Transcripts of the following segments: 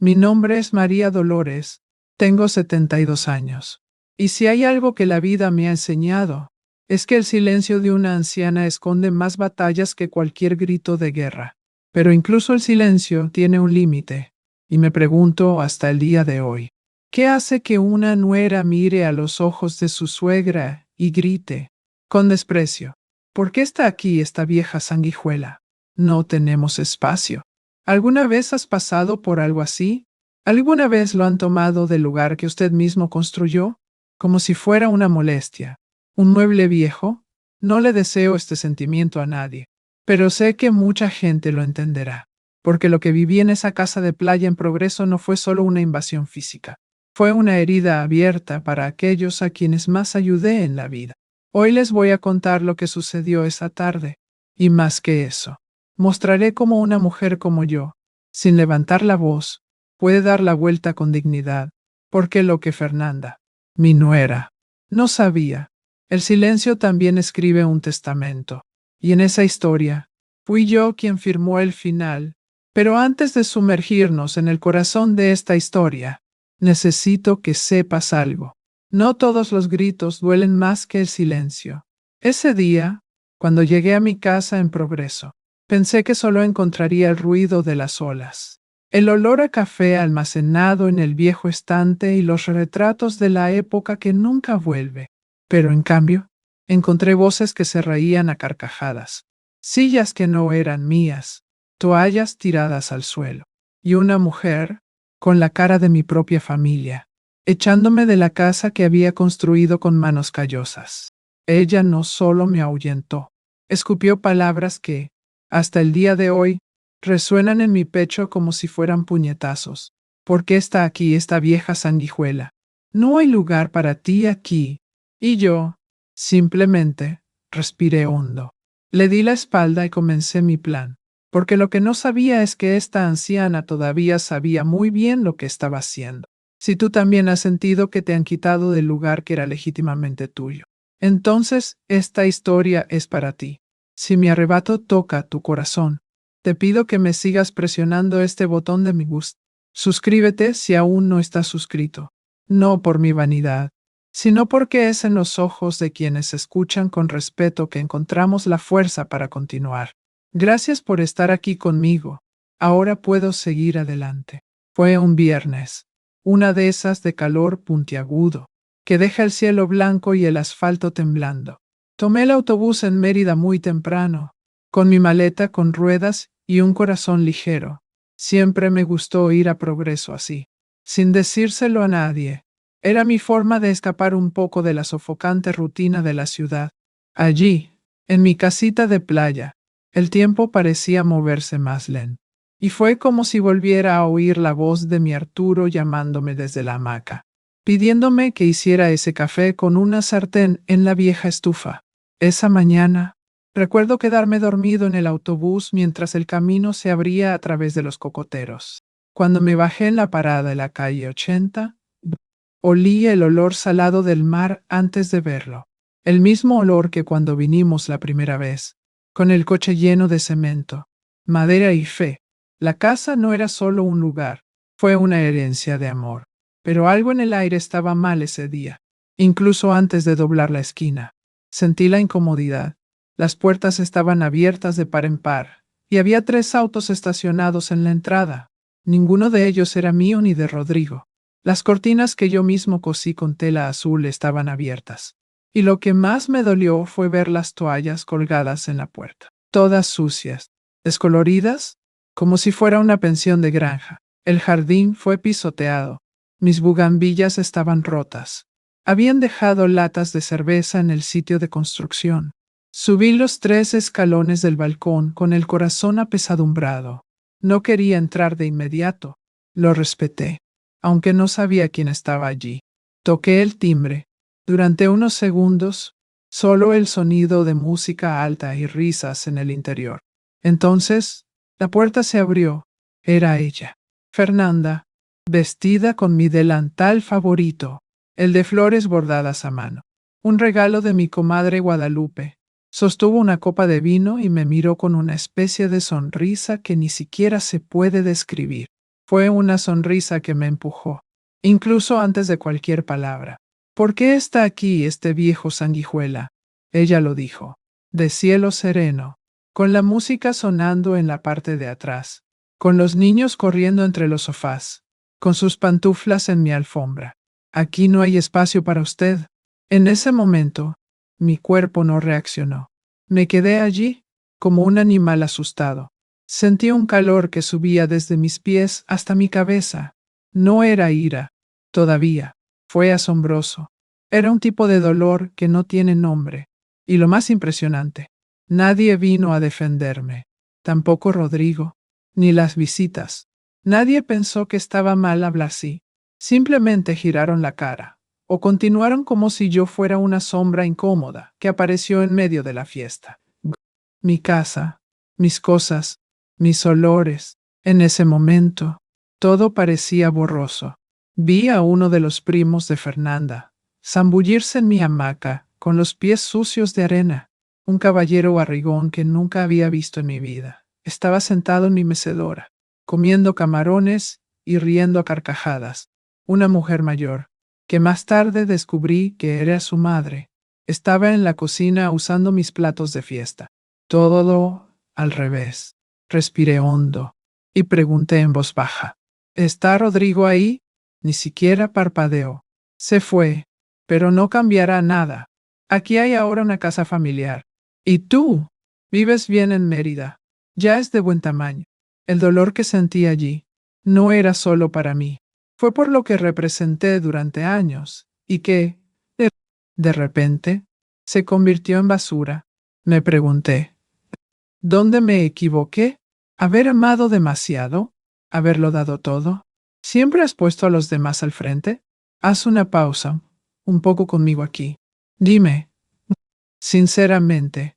Mi nombre es María Dolores, tengo 72 años. Y si hay algo que la vida me ha enseñado, es que el silencio de una anciana esconde más batallas que cualquier grito de guerra. Pero incluso el silencio tiene un límite, y me pregunto hasta el día de hoy, ¿qué hace que una nuera mire a los ojos de su suegra y grite, con desprecio: ¿por qué está aquí esta vieja sanguijuela? No tenemos espacio. ¿Alguna vez has pasado por algo así? ¿Alguna vez lo han tomado del lugar que usted mismo construyó? Como si fuera una molestia. ¿Un mueble viejo? No le deseo este sentimiento a nadie, pero sé que mucha gente lo entenderá, porque lo que viví en esa casa de playa en Progreso no fue solo una invasión física, fue una herida abierta para aquellos a quienes más ayudé en la vida. Hoy les voy a contar lo que sucedió esa tarde, y más que eso, mostraré cómo una mujer como yo, sin levantar la voz, puede dar la vuelta con dignidad, porque lo que Fernanda, mi nuera, no sabía, el silencio también escribe un testamento, y en esa historia, fui yo quien firmó el final. Pero antes de sumergirnos en el corazón de esta historia, necesito que sepas algo. No todos los gritos duelen más que el silencio. Ese día, cuando llegué a mi casa en Progreso, pensé que solo encontraría el ruido de las olas, el olor a café almacenado en el viejo estante y los retratos de la época que nunca vuelve. Pero en cambio, encontré voces que se reían a carcajadas, sillas que no eran mías, toallas tiradas al suelo, y una mujer, con la cara de mi propia familia, echándome de la casa que había construido con manos callosas. Ella no solo me ahuyentó, escupió palabras que, hasta el día de hoy, resuenan en mi pecho como si fueran puñetazos. ¿Por qué está aquí esta vieja sanguijuela? No hay lugar para ti aquí. Y yo, simplemente, respiré hondo. Le di la espalda y comencé mi plan, porque lo que no sabía es que esta anciana todavía sabía muy bien lo que estaba haciendo. Si tú también has sentido que te han quitado del lugar que era legítimamente tuyo, entonces esta historia es para ti. Si mi arrebato toca tu corazón, te pido que me sigas presionando este botón de me gusta. Suscríbete si aún no estás suscrito. No por mi vanidad, sino porque es en los ojos de quienes escuchan con respeto que encontramos la fuerza para continuar. Gracias por estar aquí conmigo. Ahora puedo seguir adelante. Fue un viernes, una de esas de calor puntiagudo, que deja el cielo blanco y el asfalto temblando. Tomé el autobús en Mérida muy temprano, con mi maleta con ruedas y un corazón ligero. Siempre me gustó ir a Progreso así, sin decírselo a nadie. Era mi forma de escapar un poco de la sofocante rutina de la ciudad. Allí, en mi casita de playa, el tiempo parecía moverse más lento, y fue como si volviera a oír la voz de mi Arturo llamándome desde la hamaca, pidiéndome que hiciera ese café con una sartén en la vieja estufa. Esa mañana, recuerdo quedarme dormido en el autobús mientras el camino se abría a través de los cocoteros. Cuando me bajé en la parada de la calle 80, olí el olor salado del mar antes de verlo, el mismo olor que cuando vinimos la primera vez, con el coche lleno de cemento, madera y fe. La casa no era solo un lugar, fue una herencia de amor. Pero algo en el aire estaba mal ese día, incluso antes de doblar la esquina. Sentí la incomodidad. Las puertas estaban abiertas de par en par, y había 3 autos estacionados en la entrada. Ninguno de ellos era mío ni de Rodrigo. Las cortinas que yo mismo cosí con tela azul estaban abiertas. Y lo que más me dolió fue ver las toallas colgadas en la puerta, todas sucias, descoloridas, como si fuera una pensión de granja. El jardín fue pisoteado. Mis bugambillas estaban rotas. Habían dejado latas de cerveza en el sitio de construcción. Subí los 3 escalones del balcón con el corazón apesadumbrado. No quería entrar de inmediato. Lo respeté, aunque no sabía quién estaba allí. Toqué el timbre. Durante unos segundos, solo el sonido de música alta y risas en el interior. Entonces, la puerta se abrió. Era ella, Fernanda, vestida con mi delantal favorito, el de flores bordadas a mano. Un regalo de mi comadre Guadalupe. Sostuvo una copa de vino y me miró con una especie de sonrisa que ni siquiera se puede describir. Fue una sonrisa que me empujó, incluso antes de cualquier palabra. ¿Por qué está aquí este viejo sanguijuela? Ella lo dijo, de cielo sereno, con la música sonando en la parte de atrás, con los niños corriendo entre los sofás, con sus pantuflas en mi alfombra. Aquí no hay espacio para usted. En ese momento, mi cuerpo no reaccionó. Me quedé allí, como un animal asustado. Sentí un calor que subía desde mis pies hasta mi cabeza. No era ira, todavía. Fue asombroso. Era un tipo de dolor que no tiene nombre. Y lo más impresionante, nadie vino a defenderme. Tampoco Rodrigo, ni las visitas. Nadie pensó que estaba mal hablar así. Simplemente giraron la cara, o continuaron como si yo fuera una sombra incómoda que apareció en medio de la fiesta. Mi casa, mis cosas, mis olores. En ese momento, todo parecía borroso. Vi a uno de los primos de Fernanda zambullirse en mi hamaca con los pies sucios de arena. Un caballero barrigón que nunca había visto en mi vida. Estaba sentado en mi mecedora, comiendo camarones y riendo a carcajadas. Una mujer mayor, que más tarde descubrí que era su madre, estaba en la cocina usando mis platos de fiesta. Todo al revés. Respiré hondo y pregunté en voz baja, ¿está Rodrigo ahí? Ni siquiera parpadeó. Se fue, pero no cambiará nada. Aquí hay ahora una casa familiar. ¿Y tú? Vives bien en Mérida. Ya es de buen tamaño. El dolor que sentí allí no era solo para mí. Fue por lo que representé durante años y que, de repente, se convirtió en basura. Me pregunté, ¿dónde me equivoqué? ¿Haber amado demasiado? ¿Haberlo dado todo? ¿Siempre has puesto a los demás al frente? Haz una pausa, un poco conmigo aquí. Dime, sinceramente,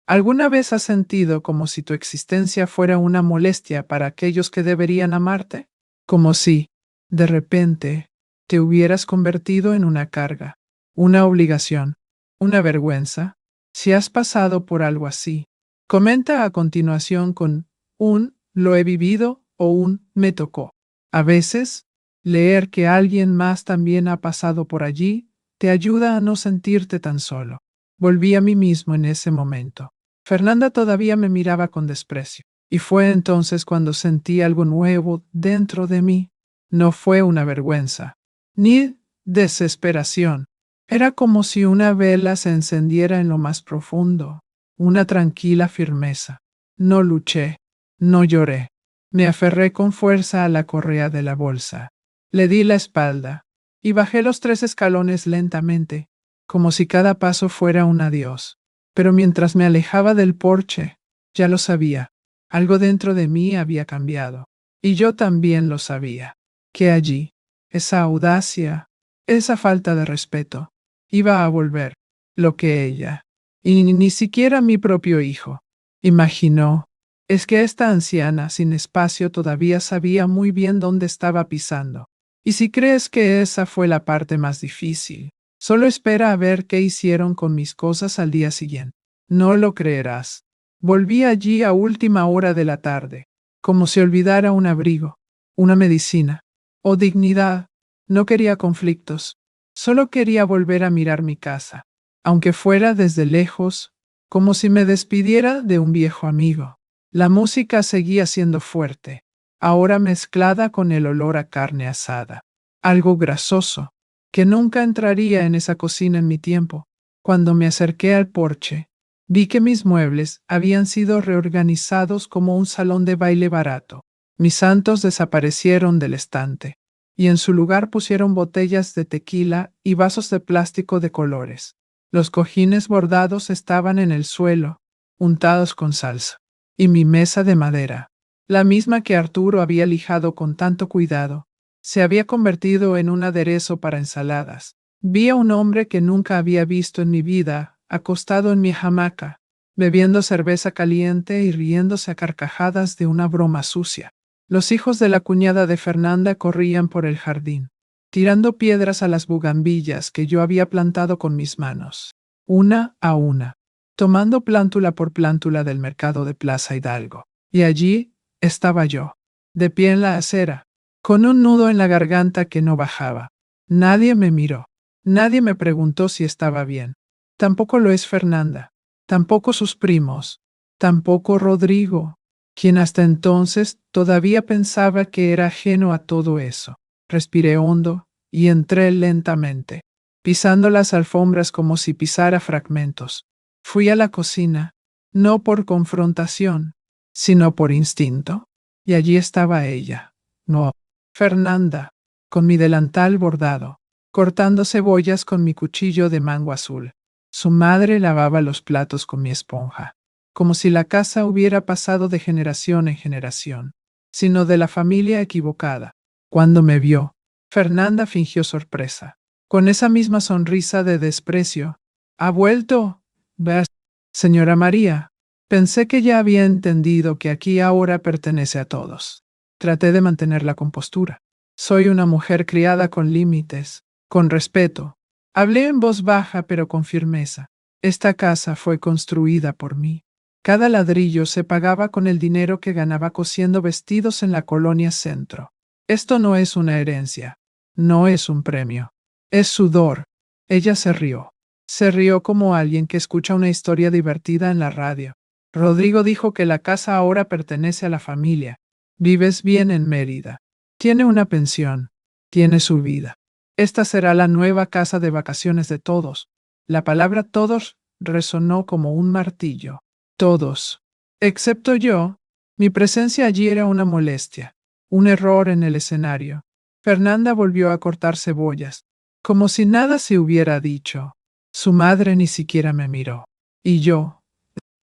¿alguna vez has sentido como si tu existencia fuera una molestia para aquellos que deberían amarte? Como si, de repente, te hubieras convertido en una carga, una obligación, una vergüenza. Si has pasado por algo así, comenta a continuación con un lo he vivido o un me tocó. A veces, leer que alguien más también ha pasado por allí te ayuda a no sentirte tan solo. Volví a mí mismo en ese momento. Fernanda todavía me miraba con desprecio, y fue entonces cuando sentí algo nuevo dentro de mí. No fue una vergüenza, ni desesperación. Era como si una vela se encendiera en lo más profundo, una tranquila firmeza. No luché, no lloré. Me aferré con fuerza a la correa de la bolsa. Le di la espalda y bajé los 3 escalones lentamente, como si cada paso fuera un adiós. Pero mientras me alejaba del porche, ya lo sabía, algo dentro de mí había cambiado. Y yo también lo sabía, que allí, esa audacia, esa falta de respeto, iba a volver, lo que ella, y ni siquiera mi propio hijo, imaginó. Es que esta anciana sin espacio todavía sabía muy bien dónde estaba pisando. Y si crees que esa fue la parte más difícil, solo espera a ver qué hicieron con mis cosas al día siguiente. No lo creerás. Volví allí a última hora de la tarde, como si olvidara un abrigo, una medicina o dignidad. No quería conflictos. Solo quería volver a mirar mi casa, aunque fuera desde lejos, como si me despidiera de un viejo amigo. La música seguía siendo fuerte, ahora mezclada con el olor a carne asada, algo grasoso, que nunca entraría en esa cocina en mi tiempo. Cuando me acerqué al porche, vi que mis muebles habían sido reorganizados como un salón de baile barato. Mis santos desaparecieron del estante, y en su lugar pusieron botellas de tequila y vasos de plástico de colores. Los cojines bordados estaban en el suelo, untados con salsa, y mi mesa de madera, la misma que Arturo había lijado con tanto cuidado, se había convertido en un aderezo para ensaladas. Vi a un hombre que nunca había visto en mi vida, acostado en mi hamaca, bebiendo cerveza caliente y riéndose a carcajadas de una broma sucia. Los hijos de la cuñada de Fernanda corrían por el jardín, tirando piedras a las bugambillas que yo había plantado con mis manos, una a una, tomando plántula por plántula del mercado de Plaza Hidalgo. Y allí estaba yo, de pie en la acera, con un nudo en la garganta que no bajaba. Nadie me miró. Nadie me preguntó si estaba bien. Tampoco lo es Fernanda. Tampoco sus primos. Tampoco Rodrigo, quien hasta entonces todavía pensaba que era ajeno a todo eso. Respiré hondo y entré lentamente, pisando las alfombras como si pisara fragmentos. Fui a la cocina, no por confrontación, sino por instinto. Y allí estaba ella. No, Fernanda, con mi delantal bordado, cortando cebollas con mi cuchillo de mango azul. Su madre lavaba los platos con mi esponja, como si la casa hubiera pasado de generación en generación, sino de la familia equivocada. Cuando me vio, Fernanda fingió sorpresa, con esa misma sonrisa de desprecio. ¿Ha vuelto? ¿Ves, señora María? Pensé que ya había entendido que aquí ahora pertenece a todos. Traté de mantener la compostura. Soy una mujer criada con límites, con respeto. Hablé en voz baja pero con firmeza. Esta casa fue construida por mí. Cada ladrillo se pagaba con el dinero que ganaba cosiendo vestidos en la colonia Centro. Esto no es una herencia, no es un premio, es sudor. Ella se rió. Se rió como alguien que escucha una historia divertida en la radio. Rodrigo dijo que la casa ahora pertenece a la familia. Vives bien en Mérida. Tiene una pensión. Tiene su vida. Esta será la nueva casa de vacaciones de todos. La palabra todos resonó como un martillo. Todos. Excepto yo. Mi presencia allí era una molestia. Un error en el escenario. Fernanda volvió a cortar cebollas, como si nada se hubiera dicho. Su madre ni siquiera me miró. Y yo,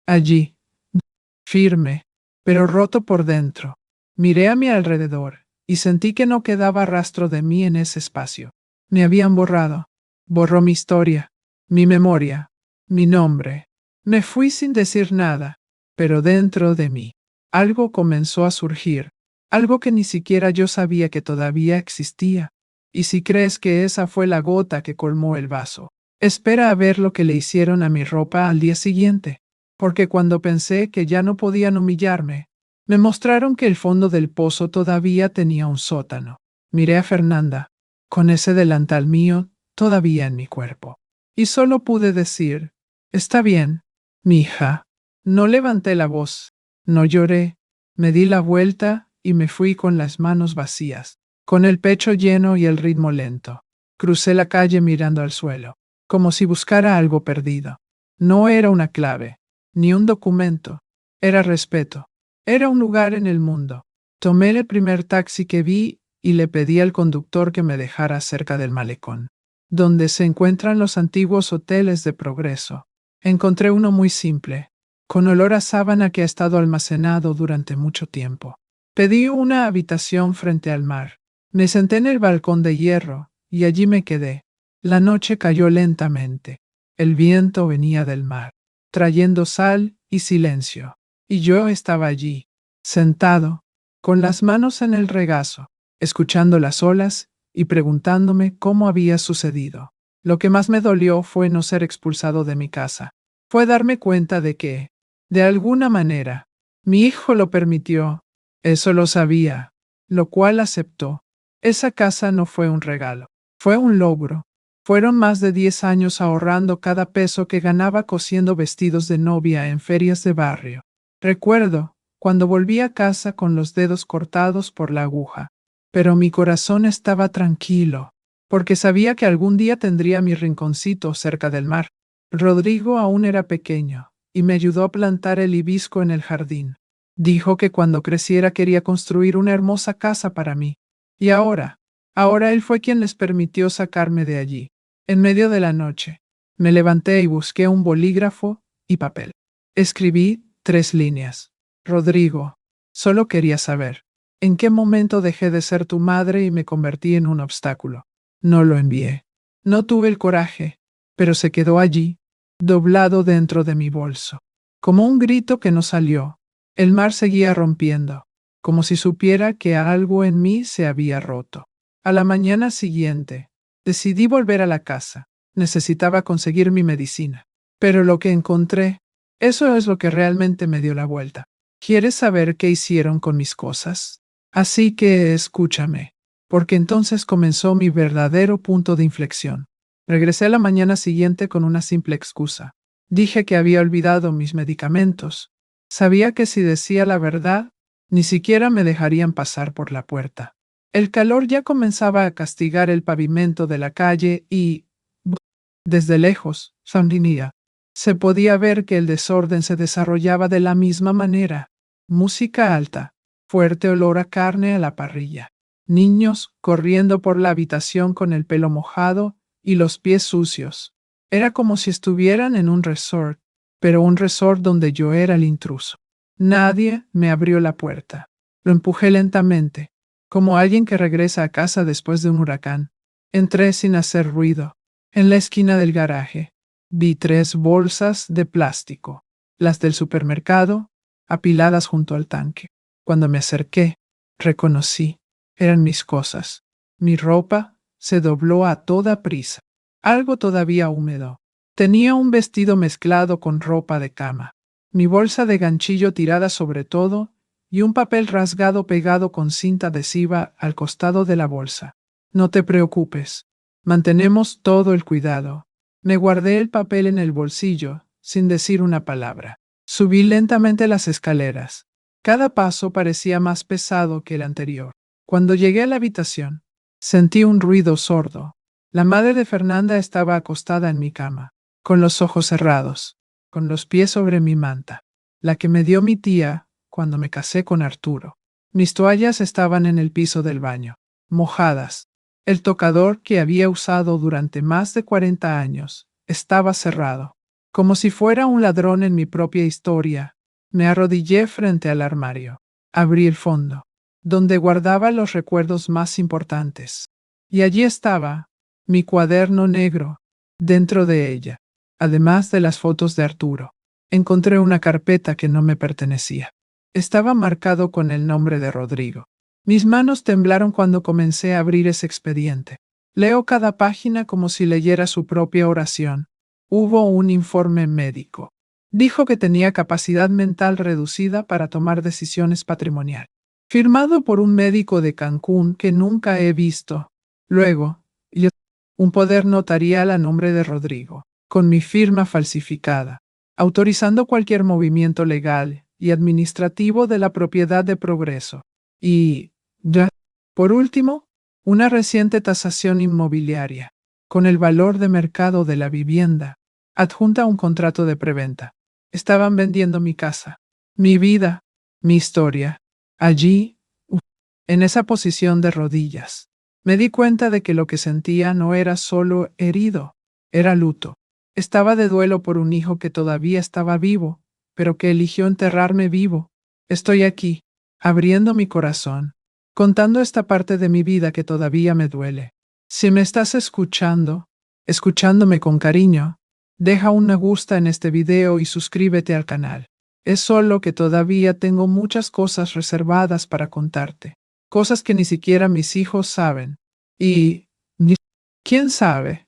allí, firme, pero roto por dentro, miré a mi alrededor y sentí que no quedaba rastro de mí en ese espacio. Me habían borrado. Borró mi historia, mi memoria, mi nombre. Me fui sin decir nada, pero dentro de mí, algo comenzó a surgir, algo que ni siquiera yo sabía que todavía existía. Y si crees que esa fue la gota que colmó el vaso, espera a ver lo que le hicieron a mi ropa al día siguiente, porque cuando pensé que ya no podían humillarme, me mostraron que el fondo del pozo todavía tenía un sótano. Miré a Fernanda, con ese delantal mío todavía en mi cuerpo, y solo pude decir, está bien, mija. No levanté la voz, no lloré, me di la vuelta y me fui con las manos vacías, con el pecho lleno y el ritmo lento. Crucé la calle mirando al suelo, como si buscara algo perdido. No era una clave, ni un documento, era respeto, era un lugar en el mundo. Tomé el primer taxi que vi y le pedí al conductor que me dejara cerca del malecón, donde se encuentran los antiguos hoteles de Progreso. Encontré uno muy simple, con olor a sábana que ha estado almacenado durante mucho tiempo. Pedí una habitación frente al mar. Me senté en el balcón de hierro y allí me quedé. La noche cayó lentamente. El viento venía del mar, trayendo sal y silencio. Y yo estaba allí, sentado, con las manos en el regazo, escuchando las olas y preguntándome cómo había sucedido. Lo que más me dolió fue no ser expulsado de mi casa. Fue darme cuenta de que, de alguna manera, mi hijo lo permitió. Eso lo sabía, lo cual aceptó. Esa casa no fue un regalo, fue un logro. Fueron más de 10 años ahorrando cada peso que ganaba cosiendo vestidos de novia en ferias de barrio. Recuerdo, cuando volví a casa con los dedos cortados por la aguja, pero mi corazón estaba tranquilo, porque sabía que algún día tendría mi rinconcito cerca del mar. Rodrigo aún era pequeño, y me ayudó a plantar el hibisco en el jardín. Dijo que cuando creciera quería construir una hermosa casa para mí. Y ahora él fue quien les permitió sacarme de allí. En medio de la noche, me levanté y busqué un bolígrafo y papel. Escribí 3 líneas. Rodrigo, solo quería saber, ¿en qué momento dejé de ser tu madre y me convertí en un obstáculo? No lo envié. No tuve el coraje, pero se quedó allí, doblado dentro de mi bolso, como un grito que no salió. El mar seguía rompiendo, como si supiera que algo en mí se había roto. A la mañana siguiente, decidí volver a la casa. Necesitaba conseguir mi medicina. Pero lo que encontré, eso es lo que realmente me dio la vuelta. ¿Quieres saber qué hicieron con mis cosas? Así que escúchame, porque entonces comenzó mi verdadero punto de inflexión. Regresé a la mañana siguiente con una simple excusa. Dije que había olvidado mis medicamentos. Sabía que si decía la verdad, ni siquiera me dejarían pasar por la puerta. El calor ya comenzaba a castigar el pavimento de la calle y, desde lejos, sonría. Se podía ver que el desorden se desarrollaba de la misma manera. Música alta, fuerte olor a carne a la parrilla. Niños corriendo por la habitación con el pelo mojado y los pies sucios. Era como si estuvieran en un resort, pero un resort donde yo era el intruso. Nadie me abrió la puerta. Lo empujé lentamente, como alguien que regresa a casa después de un huracán. Entré sin hacer ruido. En la esquina del garaje, vi 3 bolsas de plástico, las del supermercado, apiladas junto al tanque. Cuando me acerqué, reconocí, eran mis cosas. Mi ropa se dobló a toda prisa, algo todavía húmedo. Tenía un vestido mezclado con ropa de cama, mi bolsa de ganchillo tirada sobre todo y un papel rasgado pegado con cinta adhesiva al costado de la bolsa. No te preocupes, mantenemos todo el cuidado. Me guardé el papel en el bolsillo, sin decir una palabra. Subí lentamente las escaleras. Cada paso parecía más pesado que el anterior. Cuando llegué a la habitación, sentí un ruido sordo. La madre de Fernanda estaba acostada en mi cama, con los ojos cerrados, con los pies sobre mi manta, la que me dio mi tía cuando me casé con Arturo. Mis toallas estaban en el piso del baño, mojadas. El tocador que había usado durante más de 40 años estaba cerrado. Como si fuera un ladrón en mi propia historia, me arrodillé frente al armario. Abrí el fondo, donde guardaba los recuerdos más importantes. Y allí estaba, mi cuaderno negro, dentro de ella, además de las fotos de Arturo. Encontré una carpeta que no me pertenecía. Estaba marcado con el nombre de Rodrigo. Mis manos temblaron cuando comencé a abrir ese expediente. Leo cada página como si leyera su propia oración. Hubo un informe médico. Dijo que tenía capacidad mental reducida para tomar decisiones patrimoniales. Firmado por un médico de Cancún que nunca he visto. Luego, un poder notarial a nombre de Rodrigo, con mi firma falsificada, autorizando cualquier movimiento legal y administrativo de la propiedad de Progreso. Y, por último, una reciente tasación inmobiliaria, con el valor de mercado de la vivienda, adjunta a un contrato de preventa. Estaban vendiendo mi casa, mi vida, mi historia. Allí, en esa posición de rodillas, me di cuenta de que lo que sentía no era solo herido, era luto. Estaba de duelo por un hijo que todavía estaba vivo, pero que eligió enterrarme vivo. Estoy aquí, abriendo mi corazón, contando esta parte de mi vida que todavía me duele. Si me estás escuchando, escuchándome con cariño, deja un me gusta en este video y suscríbete al canal. Es solo que todavía tengo muchas cosas reservadas para contarte, cosas que ni siquiera mis hijos saben. Y, quién sabe,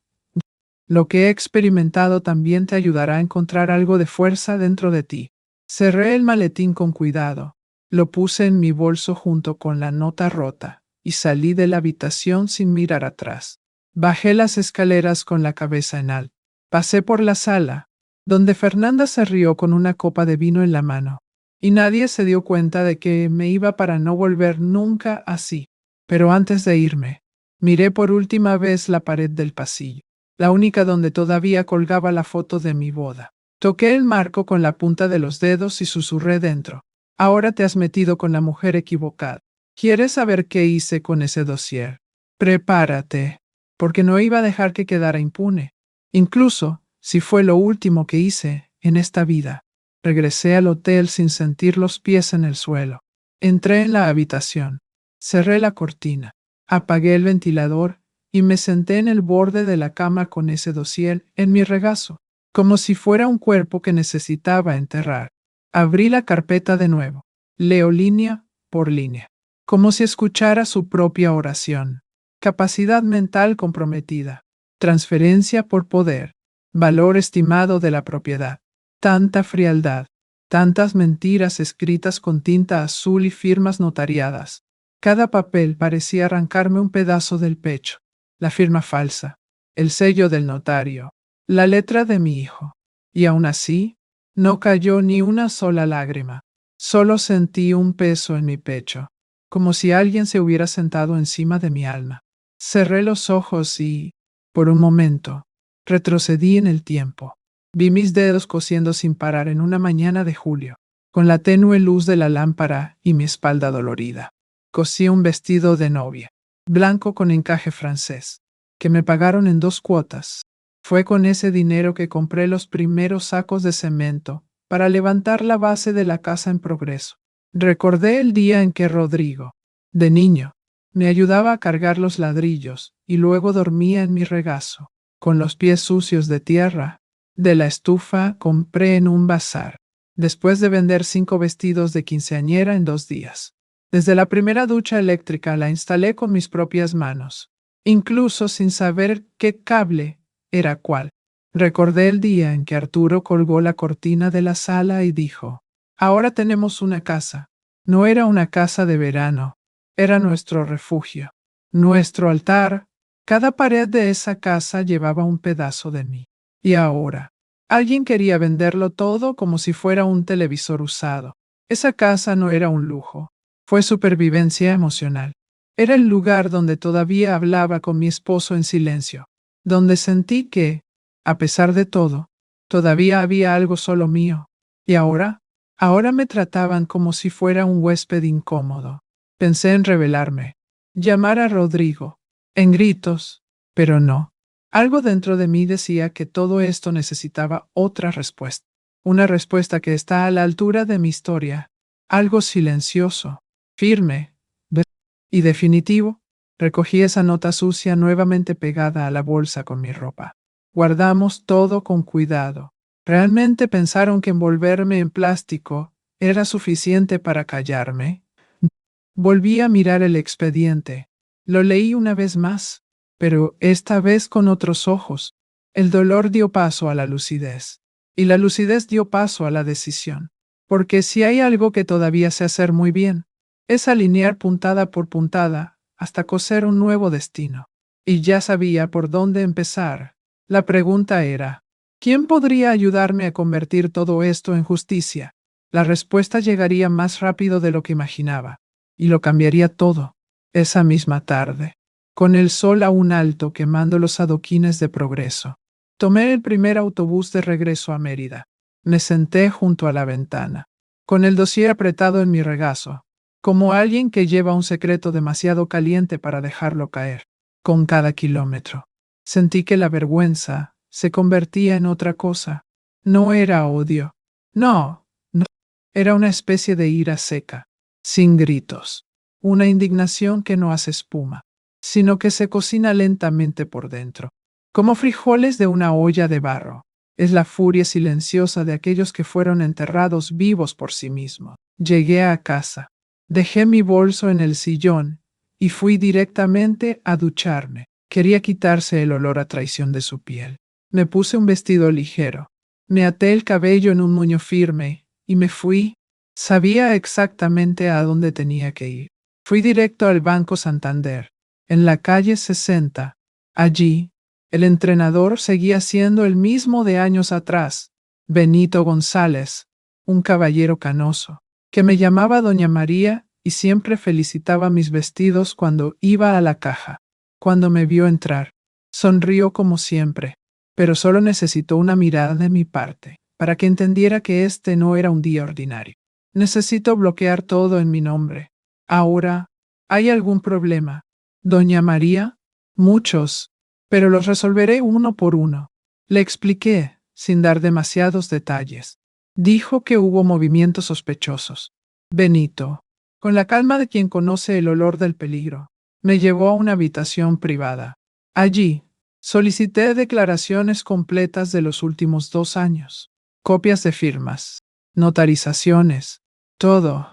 lo que he experimentado también te ayudará a encontrar algo de fuerza dentro de ti. Cerré el maletín con cuidado, lo puse en mi bolso junto con la nota rota y salí de la habitación sin mirar atrás. Bajé las escaleras con la cabeza en alto. Pasé por la sala, donde Fernanda se rió con una copa de vino en la mano, y nadie se dio cuenta de que me iba para no volver nunca así. Pero antes de irme, miré por última vez la pared del pasillo, la única donde todavía colgaba la foto de mi boda. Toqué el marco con la punta de los dedos y susurré dentro. Ahora te has metido con la mujer equivocada. ¿Quieres saber qué hice con ese dossier? Prepárate, porque no iba a dejar que quedara impune. Incluso, si fue lo último que hice en esta vida. Regresé al hotel sin sentir los pies en el suelo. Entré en la habitación. Cerré la cortina. Apagué el ventilador y me senté en el borde de la cama con ese dossier en mi regazo, como si fuera un cuerpo que necesitaba enterrar. Abrí la carpeta de nuevo. Leo línea por línea, como si escuchara su propia oración. Capacidad mental comprometida. Transferencia por poder. Valor estimado de la propiedad. Tanta frialdad, Tantas mentiras escritas con tinta azul y firmas notariadas. Cada papel parecía arrancarme un pedazo del pecho. La firma falsa, el sello del notario, la letra de mi hijo. Y aún así, no cayó ni una sola lágrima. Solo sentí un peso en mi pecho, como si alguien se hubiera sentado encima de mi alma. Cerré los ojos y, por un momento, retrocedí en el tiempo. Vi mis dedos cosiendo sin parar en una mañana de julio, con la tenue luz de la lámpara y mi espalda dolorida. Cosí un vestido de novia, blanco con encaje francés, que me pagaron en 2 cuotas. Fue con ese dinero que compré los primeros sacos de cemento para levantar la base de la casa en progreso. Recordé el día en que Rodrigo, de niño, me ayudaba a cargar los ladrillos y luego dormía en mi regazo, con los pies sucios de tierra. De la estufa compré en un bazar, después de vender 5 vestidos de quinceañera en 2 días. Desde la primera ducha eléctrica la instalé con mis propias manos, incluso sin saber qué cable era cuál. Recordé el día en que Arturo colgó la cortina de la sala y dijo: ahora tenemos una casa. No era una casa de verano, era nuestro refugio, nuestro altar. Cada pared de esa casa llevaba un pedazo de mí. Y ahora, alguien quería venderlo todo como si fuera un televisor usado. Esa casa no era un lujo, fue supervivencia emocional. Era el lugar donde todavía hablaba con mi esposo en silencio, donde sentí que, a pesar de todo, todavía había algo solo mío. Y ahora me trataban como si fuera un huésped incómodo. Pensé en rebelarme, llamar a Rodrigo, en gritos, pero no. Algo dentro de mí decía que todo esto necesitaba otra respuesta. Una respuesta que está a la altura de mi historia. Algo silencioso, firme y definitivo. Recogí esa nota sucia nuevamente pegada a la bolsa con mi ropa. Guardamos todo con cuidado. ¿Realmente pensaron que envolverme en plástico era suficiente para callarme? Volví a mirar el expediente. Lo leí una vez más, pero esta vez con otros ojos. El dolor dio paso a la lucidez, y la lucidez dio paso a la decisión. Porque si hay algo que todavía sé hacer muy bien, es alinear puntada por puntada hasta coser un nuevo destino. Y ya sabía por dónde empezar. La pregunta era: ¿quién podría ayudarme a convertir todo esto en justicia? La respuesta llegaría más rápido de lo que imaginaba, y lo cambiaría todo, esa misma tarde, con el sol aún alto quemando los adoquines de Progreso. Tomé el primer autobús de regreso a Mérida. Me senté junto a la ventana, con el dossier apretado en mi regazo, como alguien que lleva un secreto demasiado caliente para dejarlo caer. Con cada kilómetro, sentí que la vergüenza se convertía en otra cosa. No era odio. No. Era una especie de ira seca, sin gritos. Una indignación que no hace espuma, sino que se cocina lentamente por dentro, como frijoles de una olla de barro. Es la furia silenciosa de aquellos que fueron enterrados vivos por sí mismos. Llegué a casa, dejé mi bolso en el sillón y fui directamente a ducharme. Quería quitarse el olor a traición de su piel. Me puse un vestido ligero, me até el cabello en un moño firme y me fui. Sabía exactamente a dónde tenía que ir. Fui directo al Banco Santander, en la calle 60. Allí, el entrenador seguía siendo el mismo de años atrás, Benito González, un caballero canoso, que me llamaba Doña María y siempre felicitaba mis vestidos cuando iba a la caja. Cuando me vio entrar, sonrió como siempre, pero solo necesitó una mirada de mi parte para que entendiera que este no era un día ordinario. Necesito bloquear todo en mi nombre. Ahora, ¿hay algún problema, Doña María? Muchos, pero los resolveré uno por uno. Le expliqué, sin dar demasiados detalles. Dijo que hubo movimientos sospechosos. Benito, con la calma de quien conoce el olor del peligro, me llevó a una habitación privada. Allí, solicité declaraciones completas de los últimos 2 años, copias de firmas, notarizaciones, todo.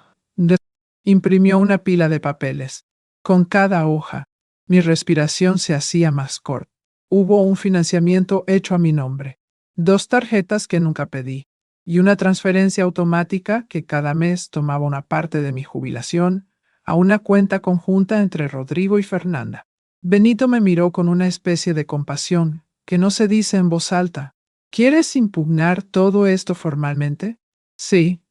Imprimió una pila de papeles. Con cada hoja, mi respiración se hacía más corta. Hubo un financiamiento hecho a mi nombre. 2 tarjetas que nunca pedí. y una transferencia automática que cada mes tomaba una parte de mi jubilación a una cuenta conjunta entre Rodrigo y Fernanda. Benito me miró con una especie de compasión que no se dice en voz alta. ¿Quieres impugnar todo esto formalmente? Sí.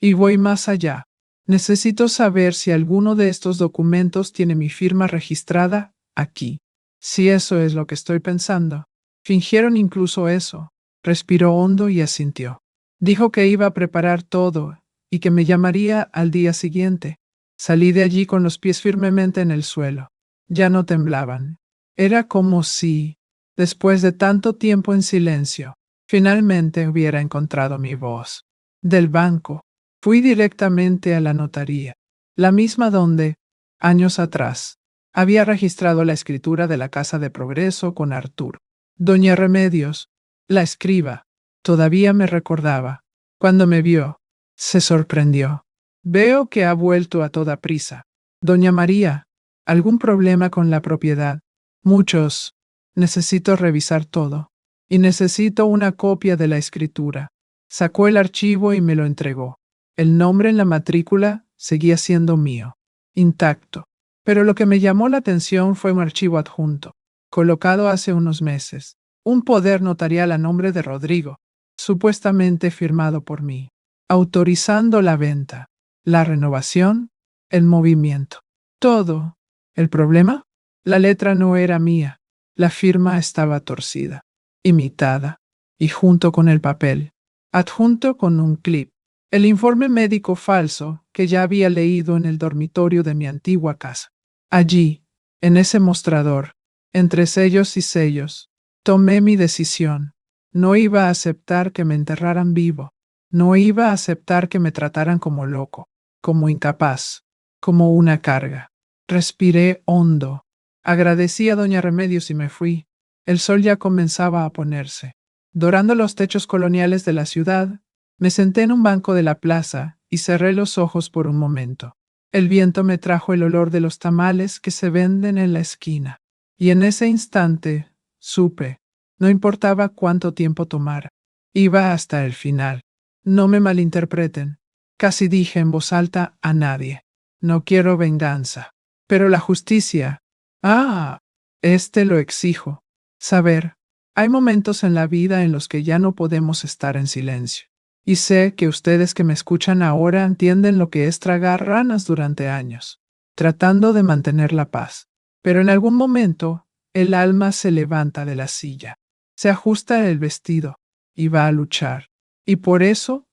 Y voy más allá. Necesito saber si alguno de estos documentos tiene mi firma registrada aquí. Si eso es lo que estoy pensando. Fingieron incluso eso. Respiró hondo y asintió. Dijo que iba a preparar todo y que me llamaría al día siguiente. Salí de allí con los pies firmemente en el suelo. Ya no temblaban. Era como si, después de tanto tiempo en silencio, finalmente hubiera encontrado mi voz. Del banco. Fui directamente a la notaría, la misma donde, años atrás, había registrado la escritura de la Casa de Progreso con Arturo. Doña Remedios, la escriba, todavía me recordaba. Cuando me vio, se sorprendió. Veo que ha vuelto a toda prisa. Doña María, ¿algún problema con la propiedad? Muchos. Necesito revisar todo. Y necesito una copia de la escritura. Sacó el archivo y me lo entregó. El nombre en la matrícula seguía siendo mío, intacto. Pero lo que me llamó la atención fue un archivo adjunto, colocado hace unos meses. Un poder notarial a nombre de Rodrigo, supuestamente firmado por mí, autorizando la venta, la renovación, el movimiento. Todo. ¿El problema? La letra no era mía. La firma estaba torcida, imitada, y junto con el papel, adjunto con un clip, el informe médico falso que ya había leído en el dormitorio de mi antigua casa. Allí, en ese mostrador, entre sellos y sellos, tomé mi decisión. No iba a aceptar que me enterraran vivo. No iba a aceptar que me trataran como loco, como incapaz, como una carga. Respiré hondo. Agradecí a doña Remedios y me fui. El sol ya comenzaba a ponerse. Dorando los techos coloniales de la ciudad, me senté en un banco de la plaza y cerré los ojos por un momento. El viento me trajo el olor de los tamales que se venden en la esquina. Y en ese instante, supe, no importaba cuánto tiempo tomara, iba hasta el final. No me malinterpreten. Casi dije en voz alta a nadie. No quiero venganza. Pero la justicia. Ah, lo exijo. Saber. Hay momentos en la vida en los que ya no podemos estar en silencio. Y sé que ustedes que me escuchan ahora entienden lo que es tragar ranas durante años, tratando de mantener la paz. Pero en algún momento, el alma se levanta de la silla, se ajusta el vestido y va a luchar. Y por eso,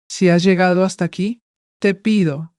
si has llegado hasta aquí, te pido,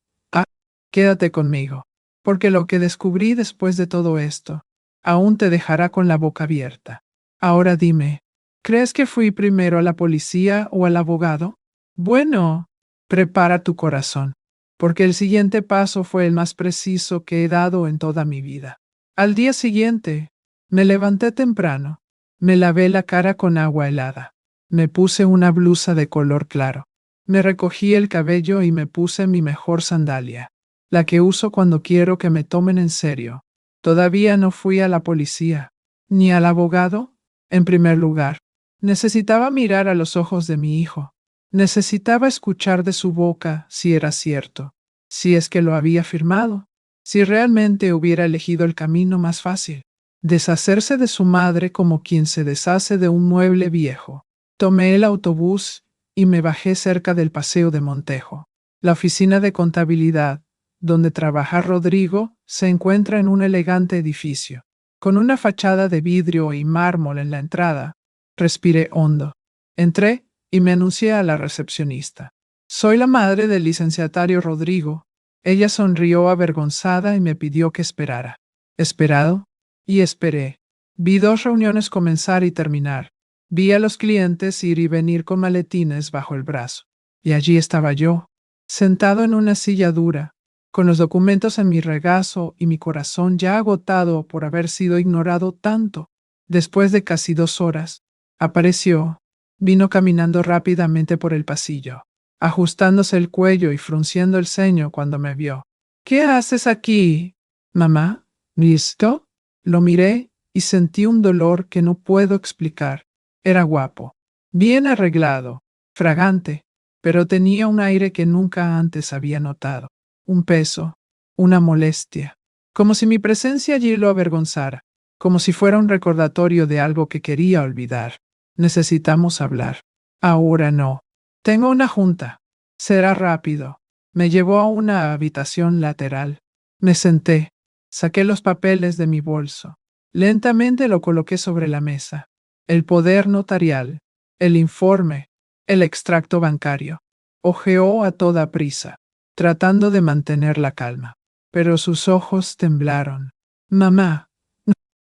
quédate conmigo, porque lo que descubrí después de todo esto, aún te dejará con la boca abierta. Ahora dime, ¿crees que fui primero a la policía o al abogado? Bueno, prepara tu corazón, porque el siguiente paso fue el más preciso que he dado en toda mi vida. Al día siguiente, me levanté temprano, me lavé la cara con agua helada, me puse una blusa de color claro, me recogí el cabello y me puse mi mejor sandalia, la que uso cuando quiero que me tomen en serio. Todavía no fui a la policía, ni al abogado. En primer lugar, necesitaba mirar a los ojos de mi hijo. Necesitaba escuchar de su boca si era cierto, si es que lo había firmado, si realmente hubiera elegido el camino más fácil, deshacerse de su madre como quien se deshace de un mueble viejo. Tomé el autobús y me bajé cerca del Paseo de Montejo. La oficina de contabilidad, donde trabaja Rodrigo, se encuentra en un elegante edificio, con una fachada de vidrio y mármol en la entrada. Respiré hondo. Entré y me anuncié a la recepcionista. Soy la madre del licenciatario Rodrigo. Ella sonrió avergonzada y me pidió que esperara. Esperado y esperé. Vi 2 reuniones comenzar y terminar. Vi a los clientes ir y venir con maletines bajo el brazo. Y allí estaba yo, sentado en una silla dura, con los documentos en mi regazo y mi corazón ya agotado por haber sido ignorado tanto. Después de casi 2 horas, apareció. Vino caminando rápidamente por el pasillo, ajustándose el cuello y frunciendo el ceño cuando me vio. ¿Qué haces aquí, mamá? ¿Listo? Lo miré y sentí un dolor que no puedo explicar. Era guapo, bien arreglado, fragante, pero tenía un aire que nunca antes había notado, un peso, una molestia, como si mi presencia allí lo avergonzara, como si fuera un recordatorio de algo que quería olvidar. Necesitamos hablar. Ahora no. Tengo una junta. Será rápido. Me llevó a una habitación lateral. Me senté. Saqué los papeles de mi bolso. Lentamente lo coloqué sobre la mesa. El poder notarial, el informe, el extracto bancario. Hojeó a toda prisa, tratando de mantener la calma. Pero sus ojos temblaron. Mamá,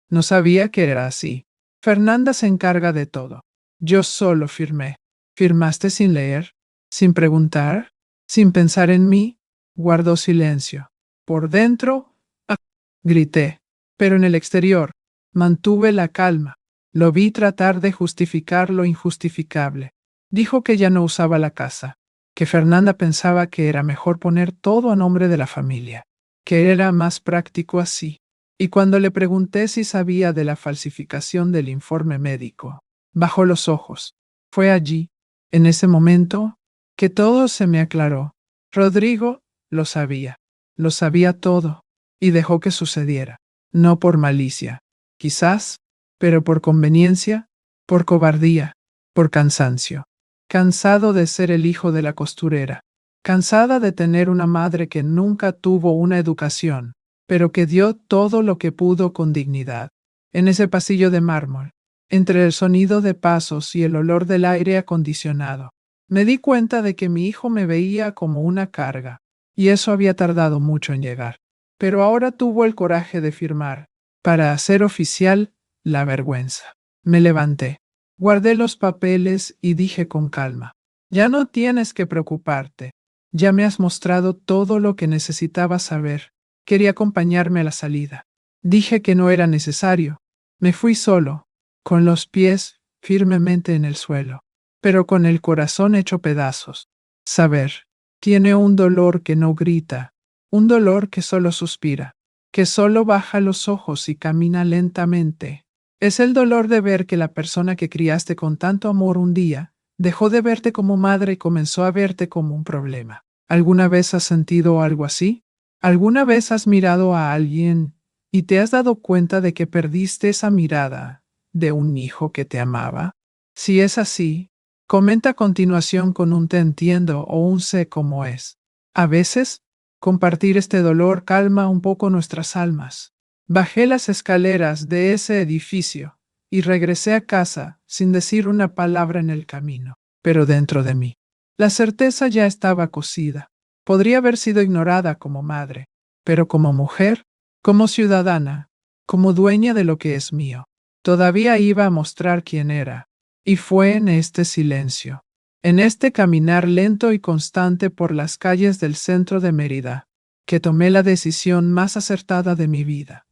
no sabía que era así. Fernanda se encarga de todo. Yo solo firmé. ¿Firmaste sin leer? ¿Sin preguntar? ¿Sin pensar en mí? Guardó silencio. Por dentro, ¡ah!, grité. Pero en el exterior, mantuve la calma. Lo vi tratar de justificar lo injustificable. Dijo que ya no usaba la casa, que Fernanda pensaba que era mejor poner todo a nombre de la familia, que era más práctico así. Y cuando le pregunté si sabía de la falsificación del informe médico, bajó los ojos. Fue allí, en ese momento, que todo se me aclaró. Rodrigo lo sabía todo, y dejó que sucediera, no por malicia, quizás, pero por conveniencia, por cobardía, por cansancio. Cansado de ser el hijo de la costurera, cansada de tener una madre que nunca tuvo una educación, pero que dio todo lo que pudo con dignidad. En ese pasillo de mármol, entre el sonido de pasos y el olor del aire acondicionado, me di cuenta de que mi hijo me veía como una carga, y eso había tardado mucho en llegar. Pero ahora tuvo el coraje de firmar, para hacer oficial la vergüenza. Me levanté, guardé los papeles y dije con calma: ya no tienes que preocuparte, ya me has mostrado todo lo que necesitaba saber. Quería acompañarme a la salida. Dije que no era necesario. Me fui solo, con los pies firmemente en el suelo, pero con el corazón hecho pedazos. Saber, tiene un dolor que no grita, un dolor que solo suspira, que solo baja los ojos y camina lentamente. Es el dolor de ver que la persona que criaste con tanto amor un día dejó de verte como madre y comenzó a verte como un problema. ¿Alguna vez has sentido algo así? ¿Alguna vez has mirado a alguien y te has dado cuenta de que perdiste esa mirada de un hijo que te amaba? Si es así, comenta a continuación con un te entiendo o un sé cómo es. A veces, compartir este dolor calma un poco nuestras almas. Bajé las escaleras de ese edificio y regresé a casa sin decir una palabra en el camino, pero dentro de mí. La certeza ya estaba cocida. Podría haber sido ignorada como madre, pero como mujer, como ciudadana, como dueña de lo que es mío, todavía iba a mostrar quién era. Y fue en este silencio, en este caminar lento y constante por las calles del centro de Mérida, que tomé la decisión más acertada de mi vida: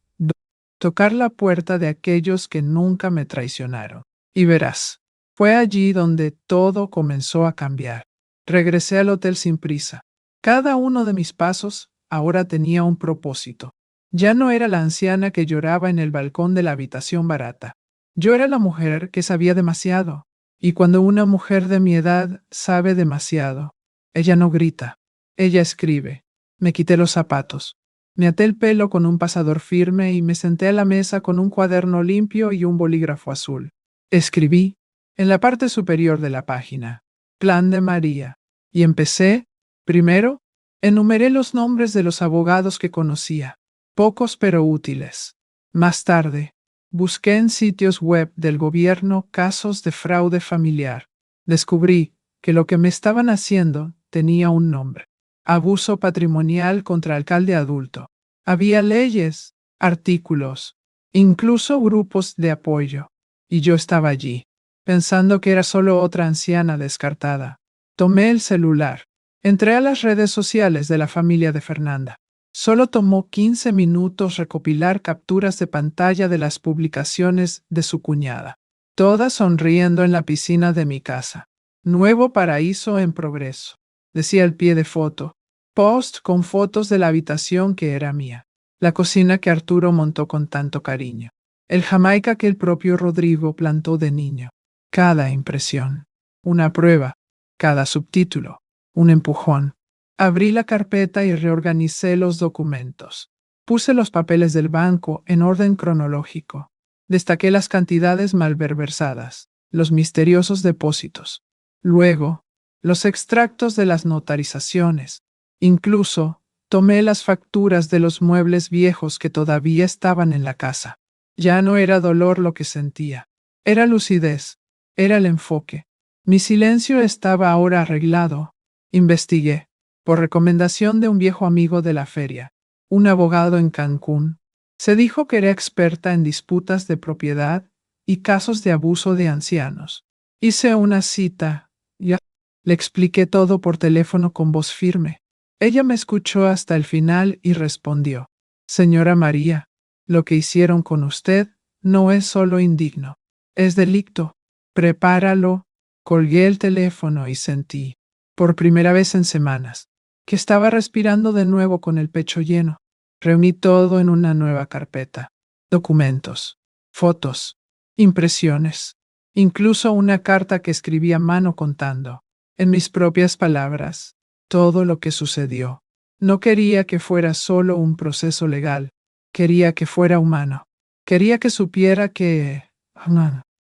tocar la puerta de aquellos que nunca me traicionaron. Y verás, fue allí donde todo comenzó a cambiar. Regresé al hotel sin prisa. Cada uno de mis pasos ahora tenía un propósito. Ya no era la anciana que lloraba en el balcón de la habitación barata. Yo era la mujer que sabía demasiado. Y cuando una mujer de mi edad sabe demasiado, ella no grita, ella escribe. Me quité los zapatos. Me até el pelo con un pasador firme y me senté a la mesa con un cuaderno limpio y un bolígrafo azul. Escribí, en la parte superior de la página, Plan de María, y empecé. Primero, enumeré los nombres de los abogados que conocía, pocos pero útiles. Más tarde, busqué en sitios web del gobierno casos de fraude familiar. Descubrí que lo que me estaban haciendo tenía un nombre: abuso patrimonial contra alcalde adulto. Había leyes, artículos, incluso grupos de apoyo. Y yo estaba allí, pensando que era solo otra anciana descartada. Tomé el celular. Entré a las redes sociales de la familia de Fernanda. Solo tomó 15 minutos recopilar capturas de pantalla de las publicaciones de su cuñada, todas sonriendo en la piscina de mi casa. Nuevo paraíso en progreso, decía al pie de foto. Post con fotos de la habitación que era mía, la cocina que Arturo montó con tanto cariño, el Jamaica que el propio Rodrigo plantó de niño. Cada impresión, una prueba Cada subtítulo. Un empujón. Abrí la carpeta y reorganicé los documentos. Puse los papeles del banco en orden cronológico. Destaqué las cantidades malversadas, los misteriosos depósitos. Luego, los extractos de las notarizaciones. Incluso, tomé las facturas de los muebles viejos que todavía estaban en la casa. Ya no era dolor lo que sentía. Era lucidez. Era el enfoque. Mi silencio estaba ahora arreglado. Investigué, por recomendación de un viejo amigo de la feria, un abogado en Cancún. Se dijo que era experta en disputas de propiedad y casos de abuso de ancianos. Hice una cita. Ya le expliqué todo por teléfono con voz firme. Ella me escuchó hasta el final y respondió: Señora María, lo que hicieron con usted no es solo indigno, es delicto. Prepáralo. Colgué el teléfono y sentí, por primera vez en semanas, que estaba respirando de nuevo con el pecho lleno. Reuní todo en una nueva carpeta. Documentos, fotos, impresiones, incluso una carta que escribí a mano contando, en mis propias palabras, todo lo que sucedió. No quería que fuera solo un proceso legal, quería que fuera humano. Quería que supiera que,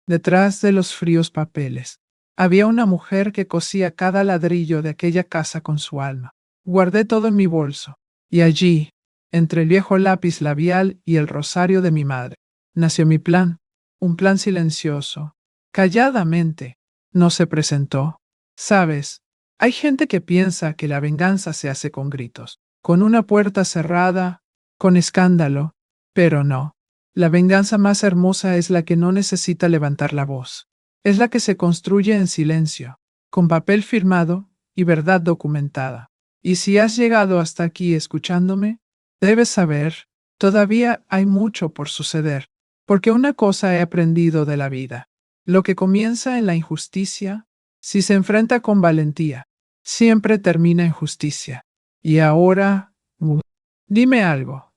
detrás de los fríos papeles, había una mujer que cosía cada ladrillo de aquella casa con su alma. Guardé todo en mi bolso, y allí, entre el viejo lápiz labial y el rosario de mi madre, nació mi plan, un plan silencioso. Calladamente, no se presentó. Sabes, hay gente que piensa que la venganza se hace con gritos, con una puerta cerrada, con escándalo, pero no. La venganza más hermosa es la que no necesita levantar la voz. Es la que se construye en silencio, con papel firmado y verdad documentada. Y si has llegado hasta aquí escuchándome, debes saber, todavía hay mucho por suceder, porque una cosa he aprendido de la vida. Lo que comienza en la injusticia, si se enfrenta con valentía, siempre termina en justicia. Y ahora, dime algo.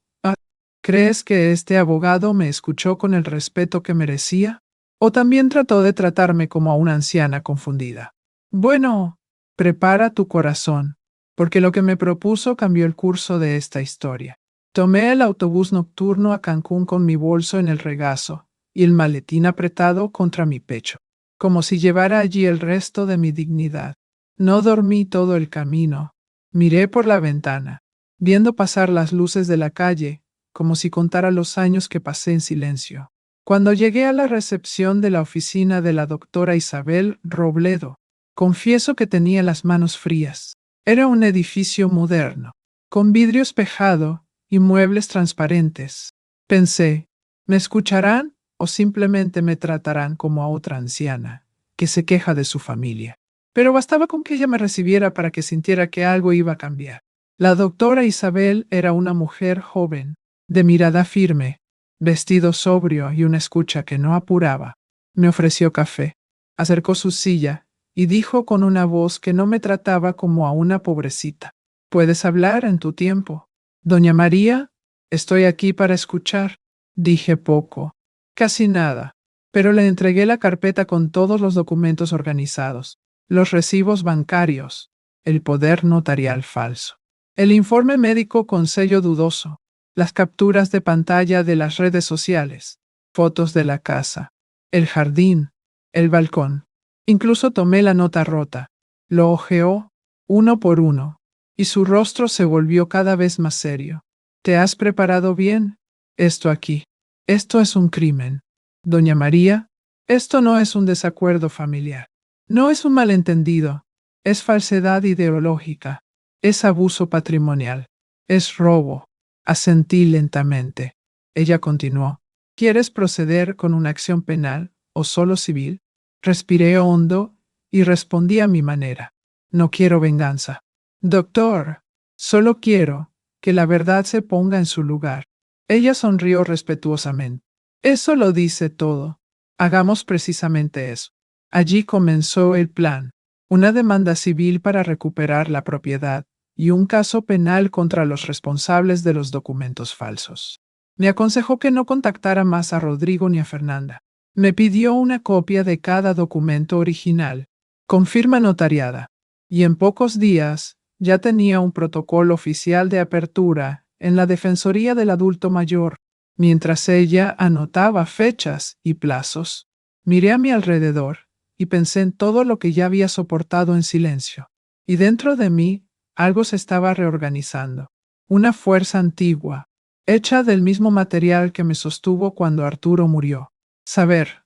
¿Crees que este abogado me escuchó con el respeto que merecía? ¿O también trató de tratarme como a una anciana confundida? Bueno, prepara tu corazón, porque lo que me propuso cambió el curso de esta historia. Tomé el autobús nocturno a Cancún con mi bolso en el regazo y el maletín apretado contra mi pecho, como si llevara allí el resto de mi dignidad. No dormí todo el camino. Miré por la ventana, viendo pasar las luces de la calle, como si contara los años que pasé en silencio. Cuando llegué a la recepción de la oficina de la doctora Isabel Robledo, confieso que tenía las manos frías. Era un edificio moderno, con vidrio espejado y muebles transparentes. Pensé, ¿me escucharán o simplemente me tratarán como a otra anciana que se queja de su familia? Pero bastaba con que ella me recibiera para que sintiera que algo iba a cambiar. La doctora Isabel era una mujer joven, de mirada firme, vestido sobrio y una escucha que no apuraba. Me ofreció café, acercó su silla y dijo con una voz que no me trataba como a una pobrecita: Puedes hablar en tu tiempo. Doña María, estoy aquí para escuchar. Dije poco, casi nada, pero le entregué la carpeta con todos los documentos organizados, los recibos bancarios, el poder notarial falso, el informe médico con sello dudoso, las capturas de pantalla de las redes sociales, fotos de la casa, el jardín, el balcón. Incluso tomé la nota rota. Lo hojeó, uno por uno, y su rostro se volvió cada vez más serio. ¿Te has preparado bien? Esto aquí. Esto es un crimen. Doña María, esto no es un desacuerdo familiar. No es un malentendido. Es falsedad ideológica. Es abuso patrimonial. Es robo. Asentí lentamente. Ella continuó. ¿Quieres proceder con una acción penal o solo civil? Respiré hondo y respondí a mi manera. No quiero venganza. Doctor, solo quiero que la verdad se ponga en su lugar. Ella sonrió respetuosamente. Eso lo dice todo. Hagamos precisamente eso. Allí comenzó el plan. Una demanda civil para recuperar la propiedad y un caso penal contra los responsables de los documentos falsos. Me aconsejó que no contactara más a Rodrigo ni a Fernanda. Me pidió una copia de cada documento original con firma notariada. Y en pocos días ya tenía un protocolo oficial de apertura en la Defensoría del Adulto Mayor, mientras ella anotaba fechas y plazos. Miré a mi alrededor y pensé en todo lo que ya había soportado en silencio. Y dentro de mí algo se estaba reorganizando. Una fuerza antigua, hecha del mismo material que me sostuvo cuando Arturo murió. Saber,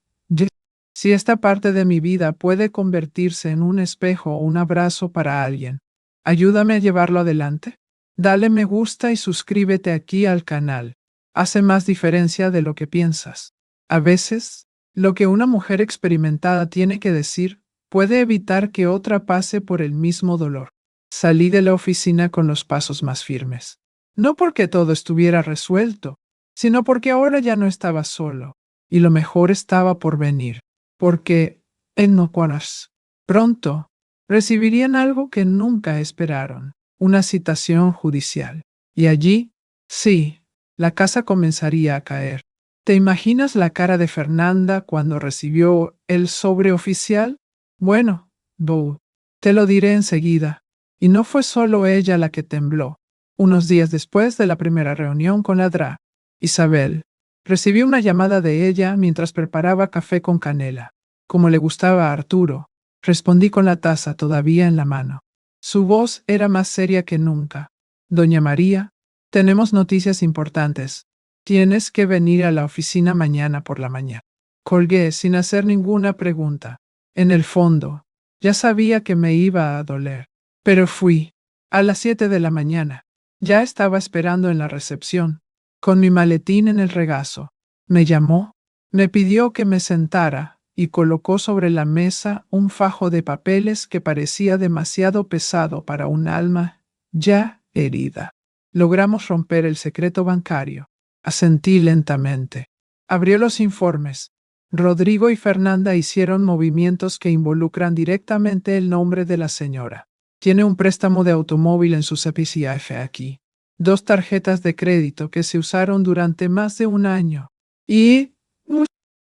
si esta parte de mi vida puede convertirse en un espejo o un abrazo para alguien, ayúdame a llevarlo adelante. Dale me gusta y suscríbete aquí al canal. Hace más diferencia de lo que piensas. A veces, lo que una mujer experimentada tiene que decir puede evitar que otra pase por el mismo dolor. Salí de la oficina con los pasos más firmes. No porque todo estuviera resuelto, sino porque ahora ya no estaba solo, y lo mejor estaba por venir. Porque, en Nocuaras, pronto, recibirían algo que nunca esperaron, una citación judicial. Y allí, sí, la casa comenzaría a caer. ¿Te imaginas la cara de Fernanda cuando recibió el sobre oficial? Bueno, Bo, te lo diré enseguida. Y no fue solo ella la que tembló. Unos días después de la primera reunión con la DRA, Isabel recibí una llamada de ella mientras preparaba café con canela. Como le gustaba a Arturo, respondí con la taza todavía en la mano. Su voz era más seria que nunca. Doña María, tenemos noticias importantes. Tienes que venir a la oficina mañana por la mañana. Colgué sin hacer ninguna pregunta. En el fondo, ya sabía que me iba a doler. Pero fui. A las 7 de la mañana. Ya estaba esperando en la recepción, con mi maletín en el regazo. Me llamó, me pidió que me sentara y colocó sobre la mesa un fajo de papeles que parecía demasiado pesado para un alma ya herida. Logramos romper el secreto bancario. Asentí lentamente. Abrió los informes. Rodrigo y Fernanda hicieron movimientos que involucran directamente el nombre de la señora. Tiene un préstamo de automóvil en su CPCF aquí. 2 tarjetas de crédito que se usaron durante más de un año. Y...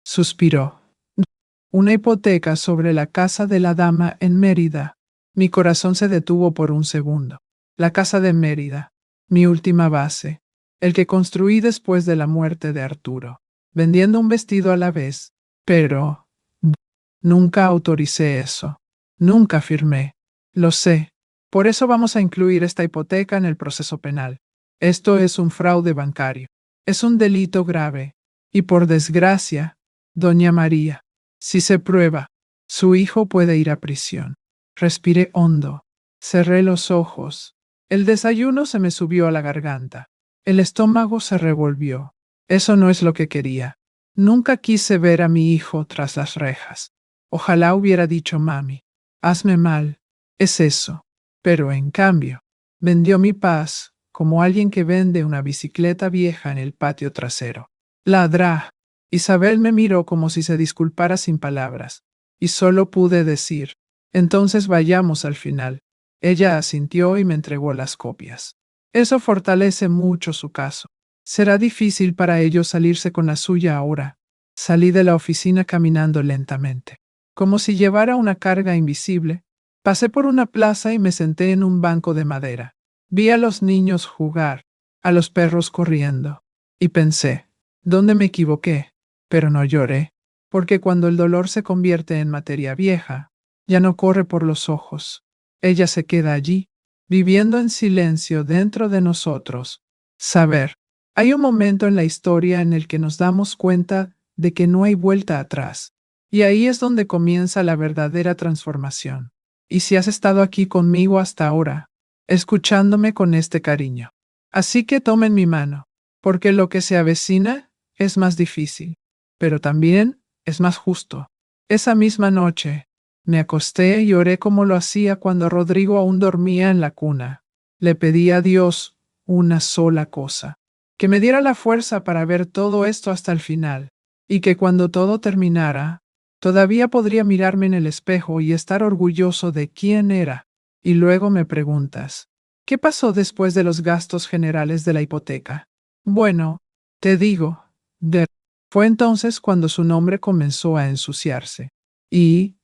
suspiró. Una hipoteca sobre la casa de la dama en Mérida. Mi corazón se detuvo por un segundo. La casa de Mérida. Mi última base. El que construí después de la muerte de Arturo. Vendiendo un vestido a la vez. Pero... nunca autoricé eso. Nunca firmé. Lo sé. Por eso vamos a incluir esta hipoteca en el proceso penal. Esto es un fraude bancario. Es un delito grave. Y por desgracia, doña María, si se prueba, su hijo puede ir a prisión. Respiré hondo. Cerré los ojos. El desayuno se me subió a la garganta. El estómago se revolvió. Eso no es lo que quería. Nunca quise ver a mi hijo tras las rejas. Ojalá hubiera dicho mami, hazme mal. Es eso. Pero en cambio, vendió mi paz como alguien que vende una bicicleta vieja en el patio trasero. Ladrá. Isabel me miró como si se disculpara sin palabras, y solo pude decir, entonces vayamos al final. Ella asintió y me entregó las copias. Eso fortalece mucho su caso. Será difícil para ellos salirse con la suya ahora. Salí de la oficina caminando lentamente, como si llevara una carga invisible. Pasé por una plaza y me senté en un banco de madera. Vi a los niños jugar, a los perros corriendo, y pensé, ¿dónde me equivoqué? Pero no lloré, porque cuando el dolor se convierte en materia vieja, ya no corre por los ojos. Ella se queda allí, viviendo en silencio dentro de nosotros. Saber. Hay un momento en la historia en el que nos damos cuenta de que no hay vuelta atrás. Y ahí es donde comienza la verdadera transformación. Y si has estado aquí conmigo hasta ahora, escuchándome con este cariño. Así que tomen mi mano, porque lo que se avecina es más difícil, pero también es más justo. Esa misma noche, me acosté y oré como lo hacía cuando Rodrigo aún dormía en la cuna. Le pedí a Dios una sola cosa, que me diera la fuerza para ver todo esto hasta el final, y que cuando todo terminara, todavía podría mirarme en el espejo y estar orgulloso de quién era. Y luego me preguntas, ¿qué pasó después de los gastos generales de la hipoteca? Bueno, te digo, fue entonces cuando su nombre comenzó a ensuciarse. Y,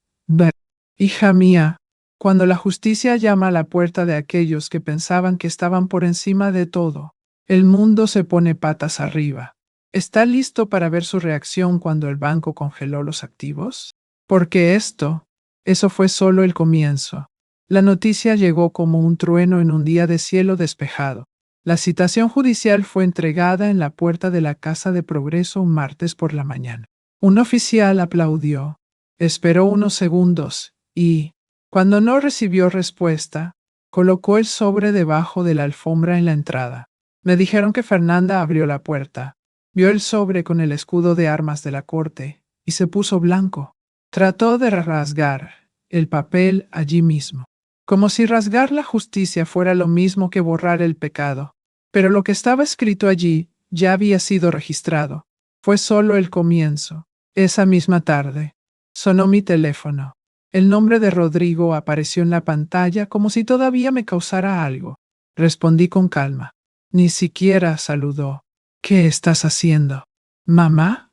Hija mía, cuando la justicia llama a la puerta de aquellos que pensaban que estaban por encima de todo, el mundo se pone patas arriba. ¿Está listo para ver su reacción cuando el banco congeló los activos? Porque eso fue solo el comienzo. La noticia llegó como un trueno en un día de cielo despejado. La citación judicial fue entregada en la puerta de la Casa de Progreso un martes por la mañana. Un oficial aplaudió, esperó unos segundos y, cuando no recibió respuesta, colocó el sobre debajo de la alfombra en la entrada. Me dijeron que Fernanda abrió la puerta, vio el sobre con el escudo de armas de la corte y se puso blanco. Trató de rasgar el papel allí mismo, como si rasgar la justicia fuera lo mismo que borrar el pecado. Pero lo que estaba escrito allí ya había sido registrado. Fue solo el comienzo. Esa misma tarde, sonó mi teléfono. El nombre de Rodrigo apareció en la pantalla como si todavía me causara algo. Respondí con calma. Ni siquiera saludó. ¿Qué estás haciendo? ¿Mamá?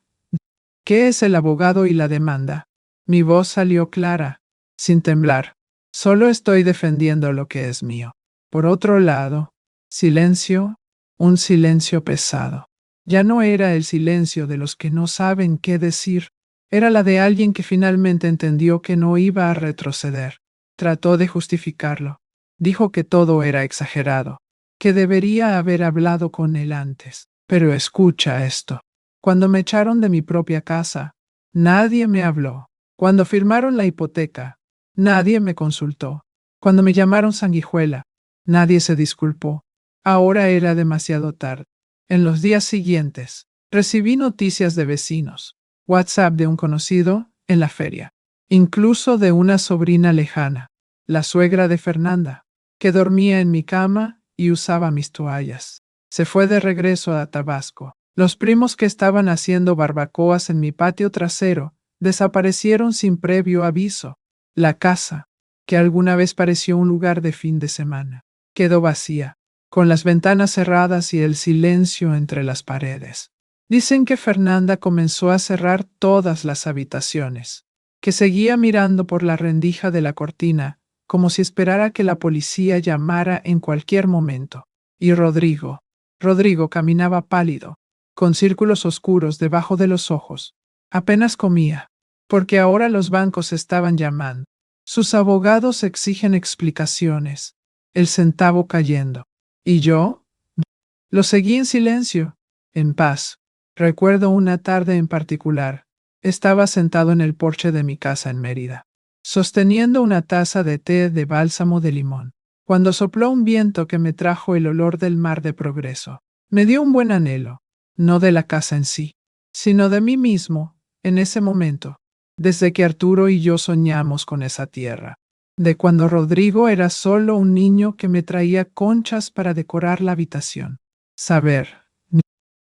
¿Qué es el abogado y la demanda? Mi voz salió clara, sin temblar. Solo estoy defendiendo lo que es mío. Por otro lado, silencio, un silencio pesado. Ya no era el silencio de los que no saben qué decir. Era la de alguien que finalmente entendió que no iba a retroceder. Trató de justificarlo. Dijo que todo era exagerado, que debería haber hablado con él antes. Pero escucha esto. Cuando me echaron de mi propia casa, nadie me habló. Cuando firmaron la hipoteca, nadie me consultó. Cuando me llamaron sanguijuela, nadie se disculpó. Ahora era demasiado tarde. En los días siguientes, recibí noticias de vecinos, WhatsApp de un conocido en la feria, incluso de una sobrina lejana, la suegra de Fernanda, que dormía en mi cama y usaba mis toallas. Se fue de regreso a Tabasco. Los primos que estaban haciendo barbacoas en mi patio trasero desaparecieron sin previo aviso. La casa, que alguna vez pareció un lugar de fin de semana, quedó vacía, con las ventanas cerradas y el silencio entre las paredes. Dicen que Fernanda comenzó a cerrar todas las habitaciones, que seguía mirando por la rendija de la cortina, como si esperara que la policía llamara en cualquier momento. Y Rodrigo caminaba pálido, con círculos oscuros debajo de los ojos. Apenas comía, porque ahora los bancos estaban llamando. Sus abogados exigen explicaciones. El centavo cayendo. ¿Y yo? Lo seguí en silencio, en paz. Recuerdo una tarde en particular. Estaba sentado en el porche de mi casa en Mérida, sosteniendo una taza de té de bálsamo de limón, cuando sopló un viento que me trajo el olor del mar de Progreso. Me dio un buen anhelo, no de la casa en sí, sino de mí mismo, en ese momento, desde que Arturo y yo soñamos con esa tierra, de cuando Rodrigo era solo un niño que me traía conchas para decorar la habitación. Saber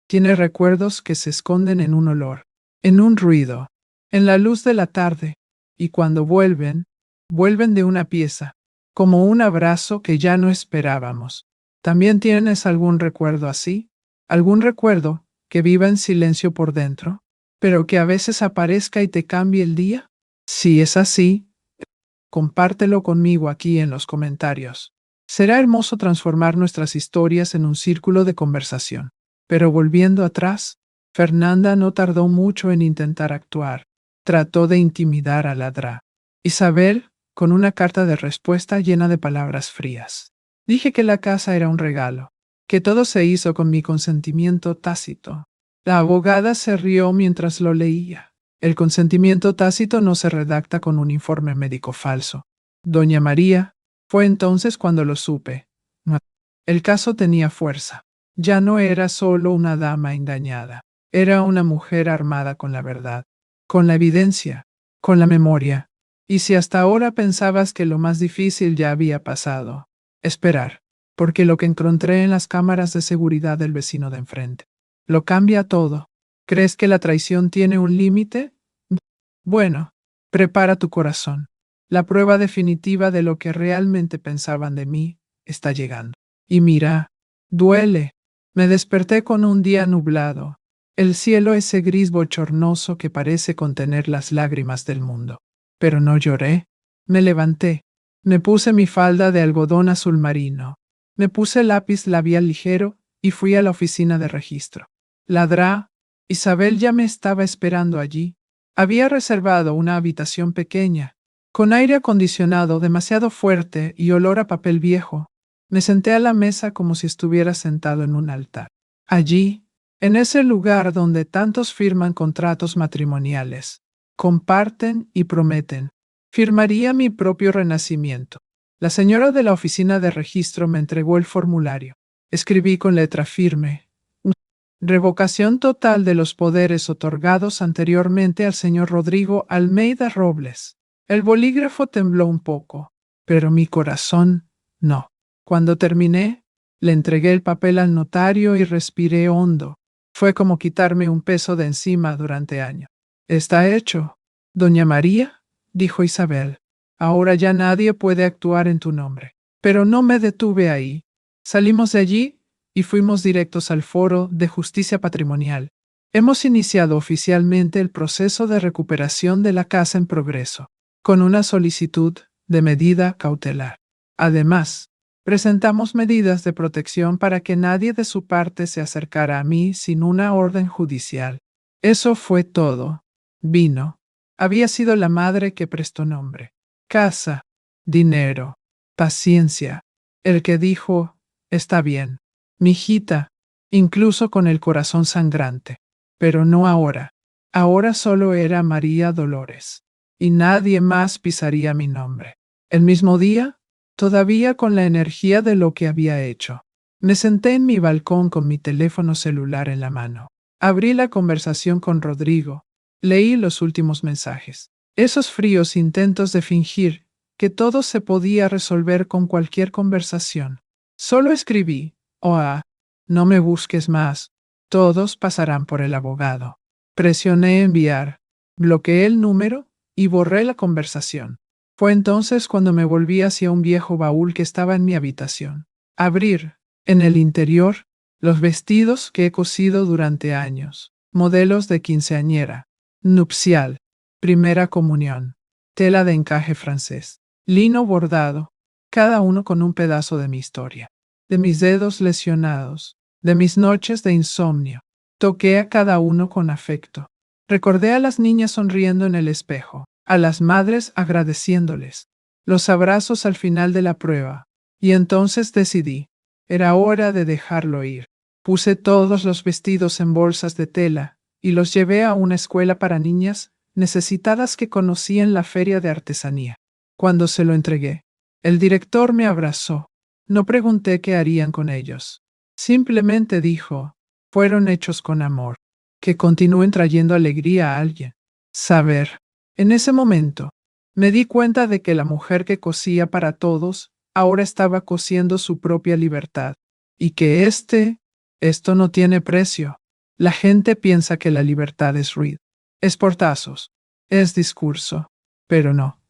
tiene recuerdos que se esconden en un olor, en un ruido, en la luz de la tarde, y cuando vuelven de una pieza, como un abrazo que ya no esperábamos. ¿También tienes algún recuerdo así? ¿Algún recuerdo que viva en silencio por dentro, pero que a veces aparezca y te cambie el día? Si es así, compártelo conmigo aquí en los comentarios. Será hermoso transformar nuestras historias en un círculo de conversación. Pero volviendo atrás, Fernanda no tardó mucho en intentar actuar. Trató de intimidar a Ladra. Isabel, con una carta de respuesta llena de palabras frías. Dije que la casa era un regalo, que todo se hizo con mi consentimiento tácito. La abogada se rió mientras lo leía. El consentimiento tácito no se redacta con un informe médico falso. Doña María, fue entonces cuando lo supe. El caso tenía fuerza. Ya no era solo una dama engañada. Era una mujer armada con la verdad, con la evidencia, con la memoria. Y si hasta ahora pensabas que lo más difícil ya había pasado, esperar, porque lo que encontré en las cámaras de seguridad del vecino de enfrente lo cambia todo. ¿Crees que la traición tiene un límite? Bueno, prepara tu corazón. La prueba definitiva de lo que realmente pensaban de mí está llegando. Y mira, duele. Me desperté con un día nublado. El cielo ese gris bochornoso que parece contener las lágrimas del mundo. Pero no lloré. Me levanté. Me puse mi falda de algodón azul marino. Me puse lápiz labial ligero y fui a la oficina de registro. Ladrá. Isabel ya me estaba esperando allí. Había reservado una habitación pequeña, con aire acondicionado demasiado fuerte y olor a papel viejo. Me senté a la mesa como si estuviera sentado en un altar. Allí, en ese lugar donde tantos firman contratos matrimoniales, comparten y prometen, firmaría mi propio renacimiento. La señora de la oficina de registro me entregó el formulario. Escribí con letra firme: revocación total de los poderes otorgados anteriormente al señor Rodrigo Almeida Robles. El bolígrafo tembló un poco, pero mi corazón no. Cuando terminé, le entregué el papel al notario y respiré hondo. Fue como quitarme un peso de encima durante años. Está hecho. Doña María, dijo Isabel, ahora ya nadie puede actuar en tu nombre. Pero no me detuve ahí. Salimos de allí y fuimos directos al Foro de Justicia Patrimonial. Hemos iniciado oficialmente el proceso de recuperación de la casa en progreso, con una solicitud de medida cautelar. Además, presentamos medidas de protección para que nadie de su parte se acercara a mí sin una orden judicial. Eso fue todo. Vino. Había sido la madre que prestó nombre. Casa, dinero, paciencia. El que dijo, está bien. Mijita, incluso con el corazón sangrante. Pero no ahora. Ahora solo era María Dolores. Y nadie más pisaría mi nombre. El mismo día, todavía con la energía de lo que había hecho, me senté en mi balcón con mi teléfono celular en la mano. Abrí la conversación con Rodrigo. Leí los últimos mensajes. Esos fríos intentos de fingir que todo se podía resolver con cualquier conversación. Solo escribí: Oa, no me busques más. Todos pasarán por el abogado. Presioné enviar. Bloqueé el número y borré la conversación. Fue entonces cuando me volví hacia un viejo baúl que estaba en mi habitación. Abrir, en el interior, los vestidos que he cosido durante años. Modelos de quinceañera, nupcial, primera comunión, tela de encaje francés, lino bordado, cada uno con un pedazo de mi historia. De mis dedos lesionados, de mis noches de insomnio. Toqué a cada uno con afecto. Recordé a las niñas sonriendo en el espejo, a las madres agradeciéndoles, los abrazos al final de la prueba, y entonces decidí, era hora de dejarlo ir. Puse todos los vestidos en bolsas de tela y los llevé a una escuela para niñas necesitadas que conocí en la feria de artesanía. Cuando se lo entregué, el director me abrazó. No pregunté qué harían con ellos. Simplemente dijo, fueron hechos con amor. Que continúen trayendo alegría a alguien. Saber. En ese momento, me di cuenta de que la mujer que cosía para todos, ahora estaba cosiendo su propia libertad. Y que esto no tiene precio. La gente piensa que la libertad es ruido. Es portazos. Es discurso. Pero no.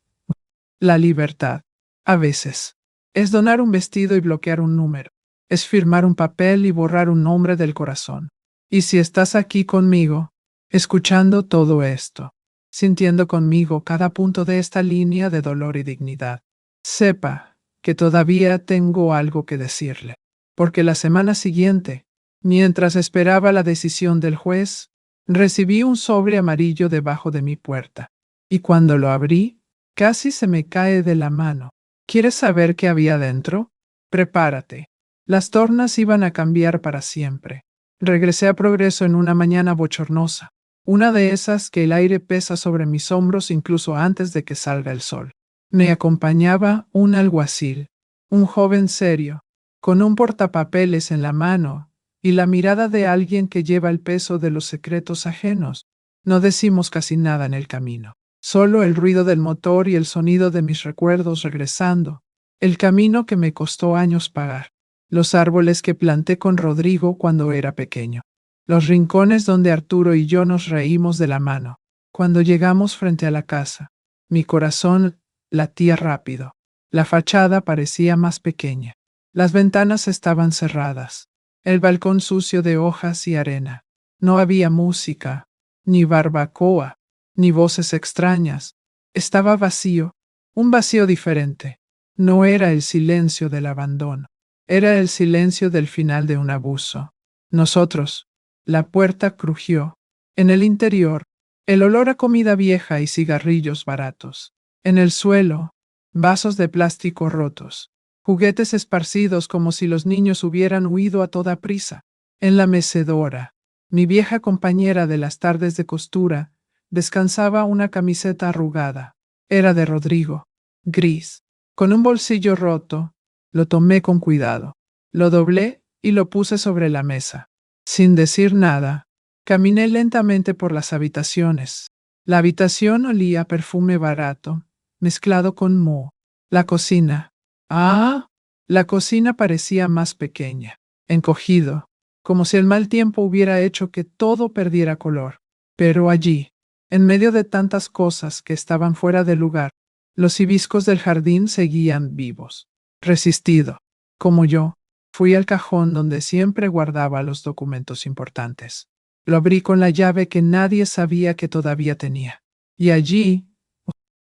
La libertad, a veces, es donar un vestido y bloquear un número. Es firmar un papel y borrar un nombre del corazón. Y si estás aquí conmigo, escuchando todo esto, sintiendo conmigo cada punto de esta línea de dolor y dignidad, sepa que todavía tengo algo que decirle. Porque la semana siguiente, mientras esperaba la decisión del juez, recibí un sobre amarillo debajo de mi puerta. Y cuando lo abrí, casi se me cae de la mano. ¿Quieres saber qué había dentro? Prepárate. Las tornas iban a cambiar para siempre. Regresé a Progreso en una mañana bochornosa, una de esas que el aire pesa sobre mis hombros incluso antes de que salga el sol. Me acompañaba un alguacil, un joven serio, con un portapapeles en la mano y la mirada de alguien que lleva el peso de los secretos ajenos. No decimos casi nada en el camino. Solo el ruido del motor y el sonido de mis recuerdos regresando. El camino que me costó años pagar. Los árboles que planté con Rodrigo cuando era pequeño. Los rincones donde Arturo y yo nos reímos de la mano. Cuando llegamos frente a la casa, mi corazón latía rápido. La fachada parecía más pequeña. Las ventanas estaban cerradas. El balcón sucio de hojas y arena. No había música, ni barbacoa, ni voces extrañas. Estaba vacío, un vacío diferente. No era el silencio del abandono, era el silencio del final de un abuso. Nosotros. La puerta crujió. En el interior, el olor a comida vieja y cigarrillos baratos. En el suelo, vasos de plástico rotos, juguetes esparcidos como si los niños hubieran huido a toda prisa. En la mecedora, mi vieja compañera de las tardes de costura descansaba una camiseta arrugada. Era de Rodrigo, gris, con un bolsillo roto. Lo tomé con cuidado. Lo doblé y lo puse sobre la mesa. Sin decir nada, caminé lentamente por las habitaciones. La habitación olía a perfume barato, mezclado con moho. La cocina. Ah, la cocina parecía más pequeña, encogido, como si el mal tiempo hubiera hecho que todo perdiera color. Pero allí, en medio de tantas cosas que estaban fuera de lugar, los hibiscos del jardín seguían vivos. Resistido, como yo, fui al cajón donde siempre guardaba los documentos importantes. Lo abrí con la llave que nadie sabía que todavía tenía. Y allí,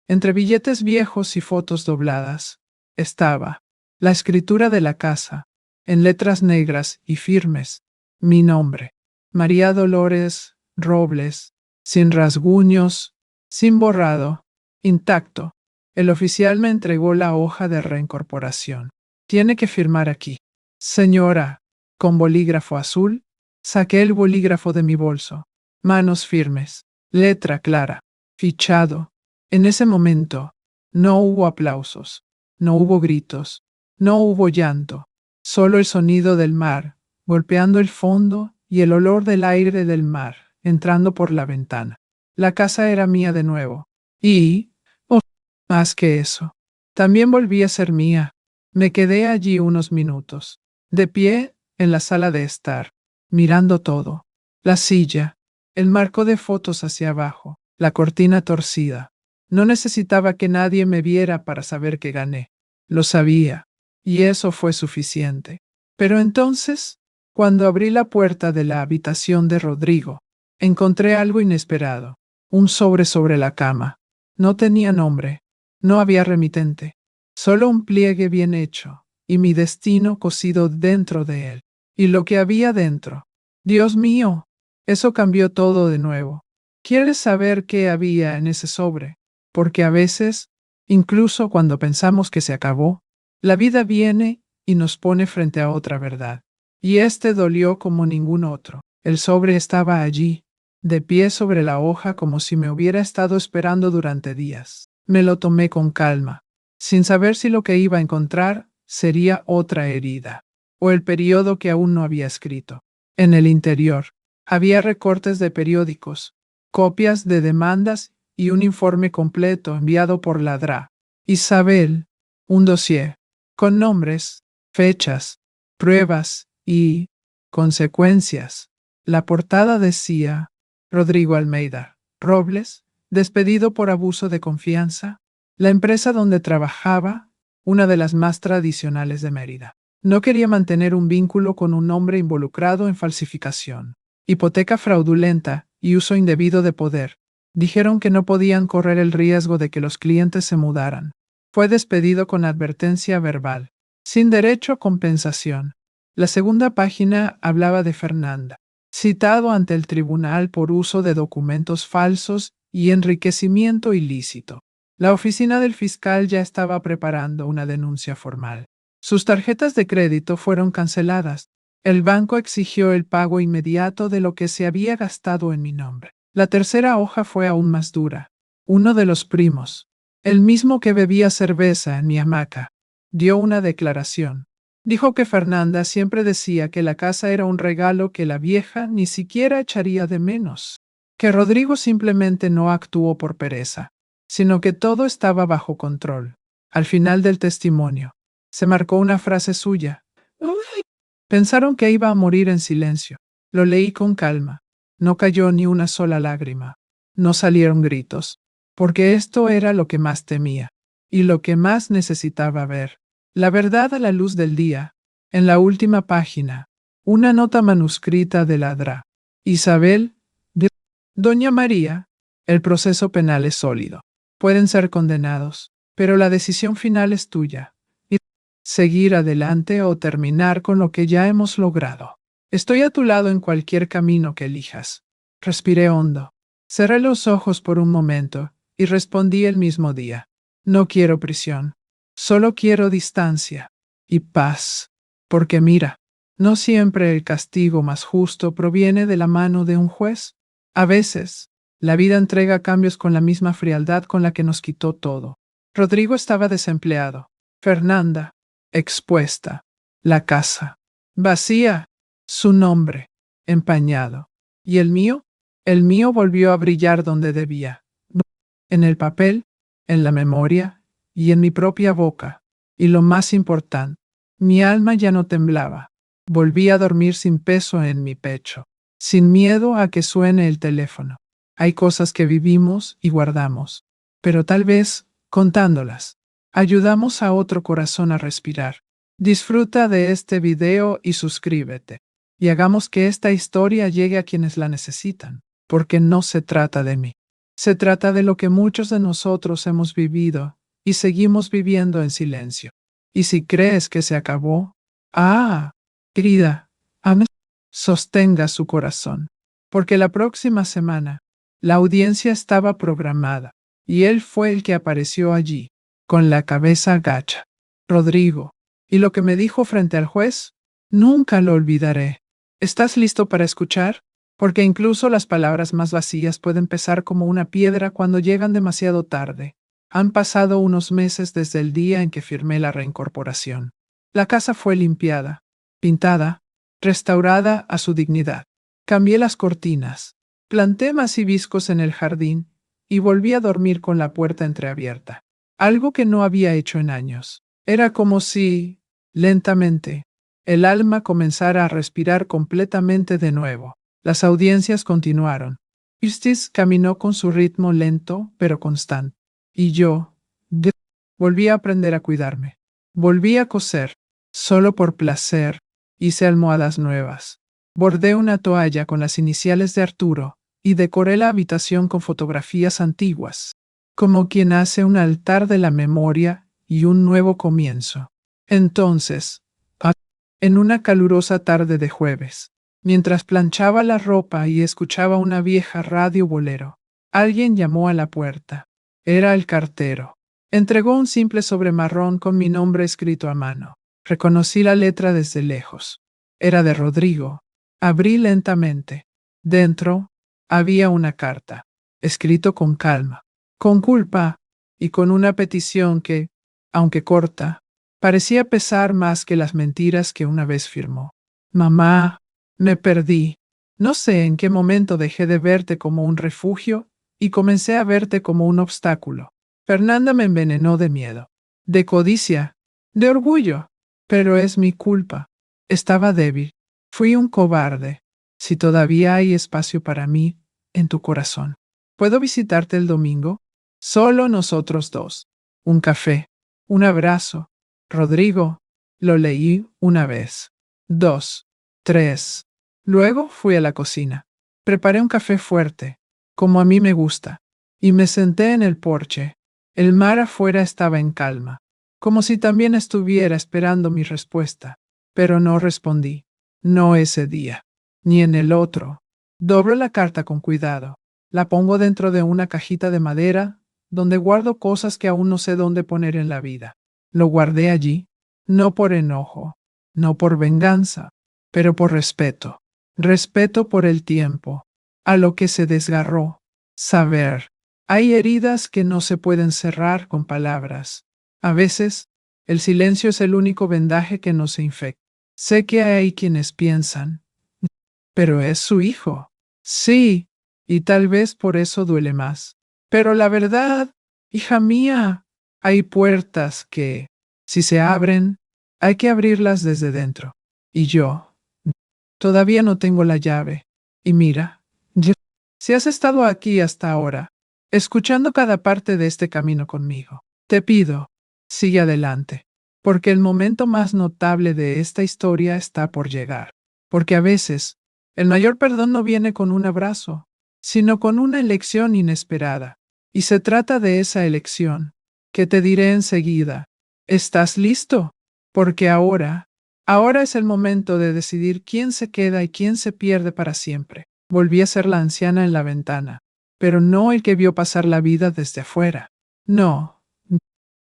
entre billetes viejos y fotos dobladas, estaba la escritura de la casa, en letras negras y firmes, mi nombre, María Dolores Robles, sin rasguños, sin borrado, intacto. El oficial me entregó la hoja de reincorporación. Tiene que firmar aquí. Señora, con bolígrafo azul, saqué el bolígrafo de mi bolso. Manos firmes, letra clara, fichado. En ese momento, no hubo aplausos, no hubo gritos, no hubo llanto, solo el sonido del mar, golpeando el fondo y el olor del aire del mar, entrando por la ventana. La casa era mía de nuevo. Y, oh, más que eso, también volví a ser mía. Me quedé allí unos minutos, de pie en la sala de estar, mirando todo. La silla, el marco de fotos hacia abajo, la cortina torcida. No necesitaba que nadie me viera para saber que gané. Lo sabía, y eso fue suficiente. Pero entonces, cuando abrí la puerta de la habitación de Rodrigo, encontré algo inesperado. Un sobre la cama. No tenía nombre. No había remitente. Solo un pliegue bien hecho, y mi destino cosido dentro de él. Y lo que había dentro. Dios mío, eso cambió todo de nuevo. ¿Quieres saber qué había en ese sobre? Porque a veces, incluso cuando pensamos que se acabó, la vida viene y nos pone frente a otra verdad. Y este dolió como ningún otro. El sobre estaba allí, de pie sobre la hoja como si me hubiera estado esperando durante días. Me lo tomé con calma, sin saber si lo que iba a encontrar sería otra herida, o el periodo que aún no había escrito. En el interior, había recortes de periódicos, copias de demandas y un informe completo enviado por la DRA. Isabel, un dossier, con nombres, fechas, pruebas y consecuencias. La portada decía, Rodrigo Almeida Robles, despedido por abuso de confianza. La empresa donde trabajaba, una de las más tradicionales de Mérida, no quería mantener un vínculo con un hombre involucrado en falsificación, hipoteca fraudulenta y uso indebido de poder. Dijeron que no podían correr el riesgo de que los clientes se mudaran. Fue despedido con advertencia verbal, sin derecho a compensación. La segunda página hablaba de Fernanda, citado ante el tribunal por uso de documentos falsos y enriquecimiento ilícito. La oficina del fiscal ya estaba preparando una denuncia formal. Sus tarjetas de crédito fueron canceladas. El banco exigió el pago inmediato de lo que se había gastado en mi nombre. La tercera hoja fue aún más dura. Uno de los primos, el mismo que bebía cerveza en mi hamaca, dio una declaración. Dijo que Fernanda siempre decía que la casa era un regalo que la vieja ni siquiera echaría de menos, que Rodrigo simplemente no actuó por pereza, sino que todo estaba bajo control. Al final del testimonio, se marcó una frase suya. Pensaron que iba a morir en silencio. Lo leí con calma. No cayó ni una sola lágrima. No salieron gritos, porque esto era lo que más temía, y lo que más necesitaba ver. La verdad a la luz del día. En la última página, una nota manuscrita de la DRA. Isabel, Doña María, el proceso penal es sólido. Pueden ser condenados. pero la decisión final es tuya. Y seguir adelante o terminar con lo que ya hemos logrado. Estoy a tu lado en cualquier camino que elijas. Respiré hondo. Cerré los ojos por un momento y respondí el mismo día. No quiero prisión. Solo quiero distancia y paz. Porque mira, no siempre el castigo más justo proviene de la mano de un juez. A veces, la vida entrega cambios con la misma frialdad con la que nos quitó todo. Rodrigo estaba desempleado. Fernanda, expuesta. La casa, vacía. Su nombre, empañado. ¿Y el mío? El mío volvió a brillar donde debía. En el papel, en la memoria y en mi propia boca. Y lo más importante, mi alma ya no temblaba. Volví a dormir sin peso en mi pecho, sin miedo a que suene el teléfono. Hay cosas que vivimos y guardamos, pero tal vez, contándolas, ayudamos a otro corazón a respirar. Disfruta de este video y suscríbete. Y hagamos que esta historia llegue a quienes la necesitan, porque no se trata de mí. Se trata de lo que muchos de nosotros hemos vivido y seguimos viviendo en silencio. Y si crees que se acabó, querida, sostenga su corazón, porque la próxima semana la audiencia estaba programada y él fue el que apareció allí, con la cabeza gacha. Rodrigo, y lo que me dijo frente al juez, nunca lo olvidaré. ¿Estás listo para escuchar? Porque incluso las palabras más vacías pueden pesar como una piedra cuando llegan demasiado tarde. Han pasado unos meses desde el día en que firmé la reincorporación. La casa fue limpiada, pintada, restaurada a su dignidad. Cambié las cortinas, planté más hibiscos en el jardín y volví a dormir con la puerta entreabierta. Algo que no había hecho en años. Era como si, lentamente, el alma comenzara a respirar completamente de nuevo. Las audiencias continuaron. Irstis caminó con su ritmo lento pero constante. Y yo, volví a aprender a cuidarme. Volví a coser, solo por placer. Hice almohadas nuevas. Bordé una toalla con las iniciales de Arturo y decoré la habitación con fotografías antiguas, como quien hace un altar de la memoria y un nuevo comienzo. Entonces, en una calurosa tarde de jueves, mientras planchaba la ropa y escuchaba una vieja radio bolero, alguien llamó a la puerta. Era el cartero. Entregó un simple sobre marrón con mi nombre escrito a mano. Reconocí la letra desde lejos. Era de Rodrigo. Abrí lentamente. Dentro había una carta, escrito con calma, con culpa y con una petición que, aunque corta, parecía pesar más que las mentiras que una vez firmó. Mamá, me perdí. No sé en qué momento dejé de verte como un refugio y comencé a verte como un obstáculo. Fernanda me envenenó de miedo, de codicia, de orgullo. Pero es mi culpa. Estaba débil. Fui un cobarde. Si todavía hay espacio para mí en tu corazón, ¿puedo visitarte el domingo? Solo nosotros dos. Un café, un abrazo. Rodrigo, lo leí una vez, dos, tres. Luego fui a la cocina. Preparé un café fuerte, como a mí me gusta, y me senté en el porche. El mar afuera estaba en calma, como si también estuviera esperando mi respuesta, pero no respondí. No ese día, ni en el otro. Doblo la carta con cuidado. La pongo dentro de una cajita de madera, donde guardo cosas que aún no sé dónde poner en la vida. Lo guardé allí, no por enojo, no por venganza, pero por respeto. Respeto por el tiempo, a lo que se desgarró. Saber. Hay heridas que no se pueden cerrar con palabras. A veces, el silencio es el único vendaje que no se infecta. Sé que hay quienes piensan, pero es su hijo. Sí, y tal vez por eso duele más. Pero la verdad, hija mía, hay puertas que, si se abren, hay que abrirlas desde dentro. Y yo, todavía no tengo la llave. Y mira, si has estado aquí hasta ahora, escuchando cada parte de este camino conmigo, te pido, sigue adelante, porque el momento más notable de esta historia está por llegar. Porque a veces, el mayor perdón no viene con un abrazo, sino con una elección inesperada. Y se trata de esa elección. que te diré enseguida. ¿Estás listo? Porque ahora es el momento de decidir quién se queda y quién se pierde para siempre. Volví a ser la anciana en la ventana, pero no el que vio pasar la vida desde afuera. No.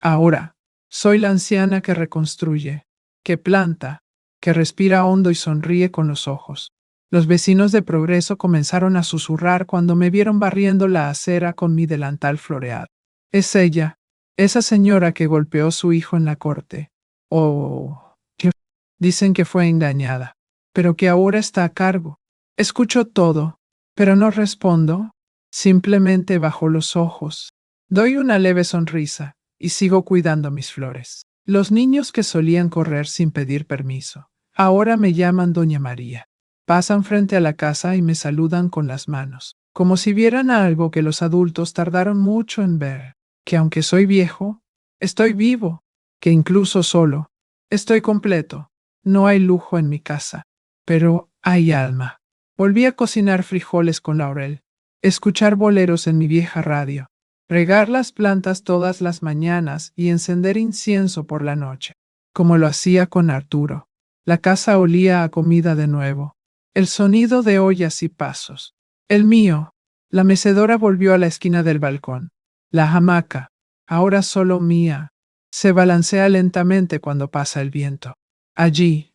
Ahora, soy la anciana que reconstruye, que planta, que respira hondo y sonríe con los ojos. Los vecinos de Progreso comenzaron a susurrar cuando me vieron barriendo la acera con mi delantal floreado. Es ella, esa señora que golpeó a su hijo en la corte. Oh, dicen que fue engañada, pero que ahora está a cargo. Escucho todo, pero no respondo. Simplemente bajo los ojos. Doy una leve sonrisa y sigo cuidando mis flores. Los niños que solían correr sin pedir permiso, ahora me llaman Doña María. Pasan frente a la casa y me saludan con las manos, como si vieran algo que los adultos tardaron mucho en ver, que aunque soy viejo, estoy vivo, que incluso solo, estoy completo. No hay lujo en mi casa, pero hay alma. Volví a cocinar frijoles con laurel, escuchar boleros en mi vieja radio, regar las plantas todas las mañanas y encender incienso por la noche, como lo hacía con Arturo. La casa olía a comida de nuevo. El sonido de ollas y pasos. El mío. La mecedora volvió a la esquina del balcón. La hamaca, ahora solo mía, se balancea lentamente cuando pasa el viento. Allí,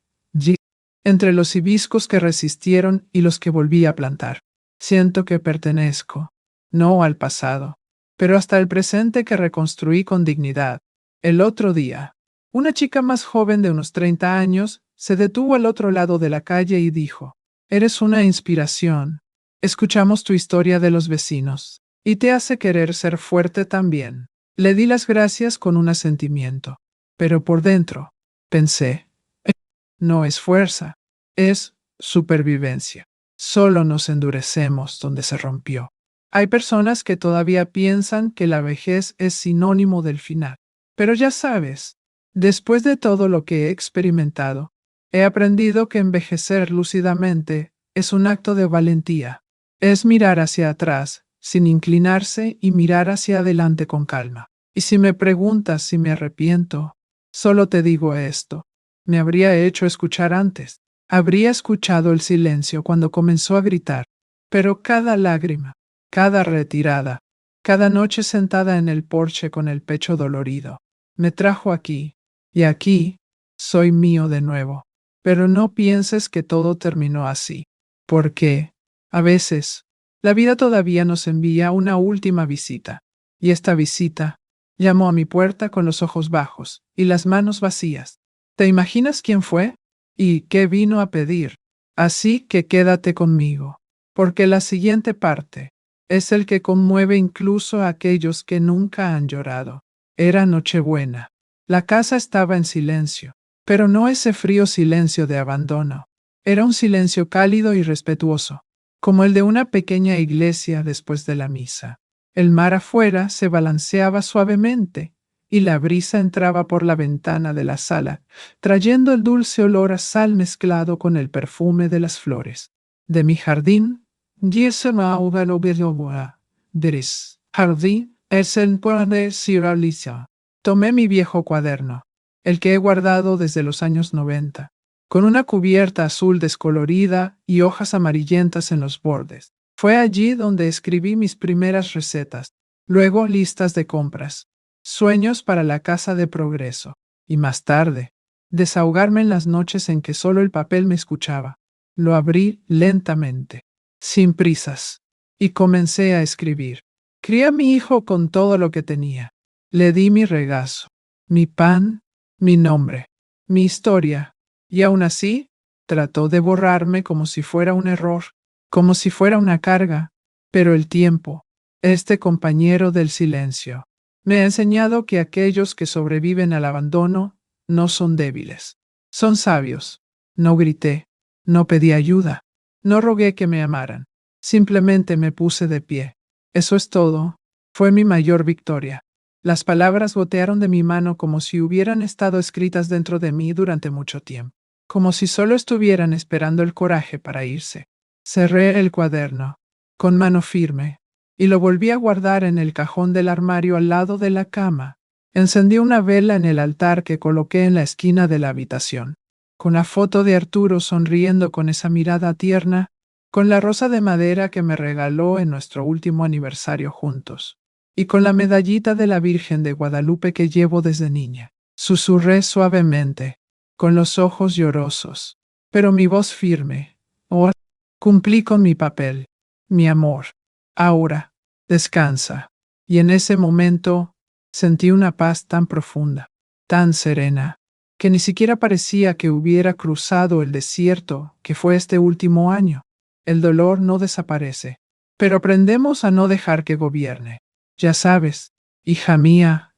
entre los hibiscos que resistieron y los que volví a plantar. Siento que pertenezco, no al pasado, pero hasta el presente que reconstruí con dignidad. El otro día, una chica más joven de unos 30 años se detuvo al otro lado de la calle y dijo: «Eres una inspiración. Escuchamos tu historia de los vecinos, y te hace querer ser fuerte también». Le di las gracias con un asentimiento, pero por dentro, pensé, no es fuerza, es supervivencia. Solo nos endurecemos donde se rompió. Hay personas que todavía piensan que la vejez es sinónimo del final. Pero ya sabes, después de todo lo que he experimentado, he aprendido que envejecer lúcidamente es un acto de valentía. Es mirar hacia atrás, sin inclinarse, y mirar hacia adelante con calma. Y si me preguntas si me arrepiento, solo te digo esto. Me habría hecho escuchar antes. Habría escuchado el silencio cuando comenzó a gritar. Pero cada lágrima, cada retirada, cada noche sentada en el porche con el pecho dolorido, me trajo aquí. Y aquí soy mío de nuevo. Pero no pienses que todo terminó así. Porque, a veces, la vida todavía nos envía una última visita. Y esta visita llamó a mi puerta con los ojos bajos y las manos vacías. ¿Te imaginas quién fue? ¿Y qué vino a pedir? Así que quédate conmigo, porque la siguiente parte es el que conmueve incluso a aquellos que nunca han llorado. Era Nochebuena. La casa estaba en silencio, pero no ese frío silencio de abandono. Era un silencio cálido y respetuoso, como el de una pequeña iglesia después de la misa. El mar afuera se balanceaba suavemente y la brisa entraba por la ventana de la sala, trayendo el dulce olor a sal mezclado con el perfume de las flores. De mi jardín, jardín es el de Sir Alicia. Tomé mi viejo cuaderno, el que he guardado desde los años 90, con una cubierta azul descolorida y hojas amarillentas en los bordes. Fue allí donde escribí mis primeras recetas, luego listas de compras, sueños para la casa de Progreso, y más tarde, desahogarme en las noches en que solo el papel me escuchaba. Lo abrí lentamente, sin prisas, y comencé a escribir. Crié a mi hijo con todo lo que tenía. Le di mi regazo, mi pan, mi nombre, mi historia, y aún así, trató de borrarme como si fuera un error, como si fuera una carga. Pero el tiempo, este compañero del silencio, me ha enseñado que aquellos que sobreviven al abandono no son débiles, son sabios. No grité, no pedí ayuda, no rogué que me amaran, simplemente me puse de pie. Eso es todo. Fue mi mayor victoria. Las palabras gotearon de mi mano como si hubieran estado escritas dentro de mí durante mucho tiempo, como si solo estuvieran esperando el coraje para irse. Cerré el cuaderno, con mano firme, y lo volví a guardar en el cajón del armario al lado de la cama. Encendí una vela en el altar que coloqué en la esquina de la habitación, con la foto de Arturo sonriendo con esa mirada tierna, con la rosa de madera que me regaló en nuestro último aniversario juntos, y con la medallita de la Virgen de Guadalupe que llevo desde niña. Susurré suavemente, con los ojos llorosos, pero mi voz firme. Oh, cumplí con mi papel, mi amor. Ahora, descansa. Y en ese momento sentí una paz tan profunda, tan serena, que ni siquiera parecía que hubiera cruzado el desierto que fue este último año. El dolor no desaparece, pero aprendemos a no dejar que gobierne. Ya sabes, hija mía,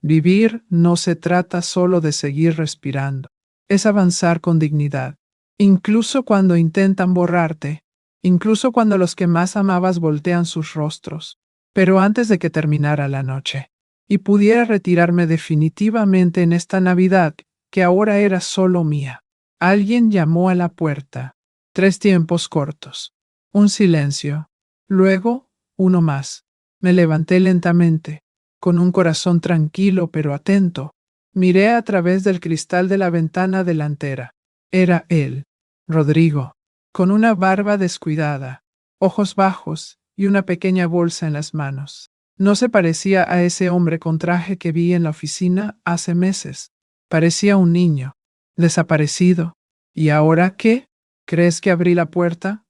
vivir no se trata solo de seguir respirando, es avanzar con dignidad, incluso cuando intentan borrarte, incluso cuando los que más amabas voltean sus rostros. Pero antes de que terminara la noche, y pudiera retirarme definitivamente en esta Navidad, que ahora era solo mía, alguien llamó a la puerta. 3 tiempos cortos. Un silencio. Luego, uno más. Me levanté lentamente, con un corazón tranquilo pero atento. Miré a través del cristal de la ventana delantera. Era él, Rodrigo, con una barba descuidada, ojos bajos y una pequeña bolsa en las manos. No se parecía a ese hombre con traje que vi en la oficina hace meses. Parecía un niño, desaparecido. ¿Y ahora qué? ¿Crees que abrí la puerta?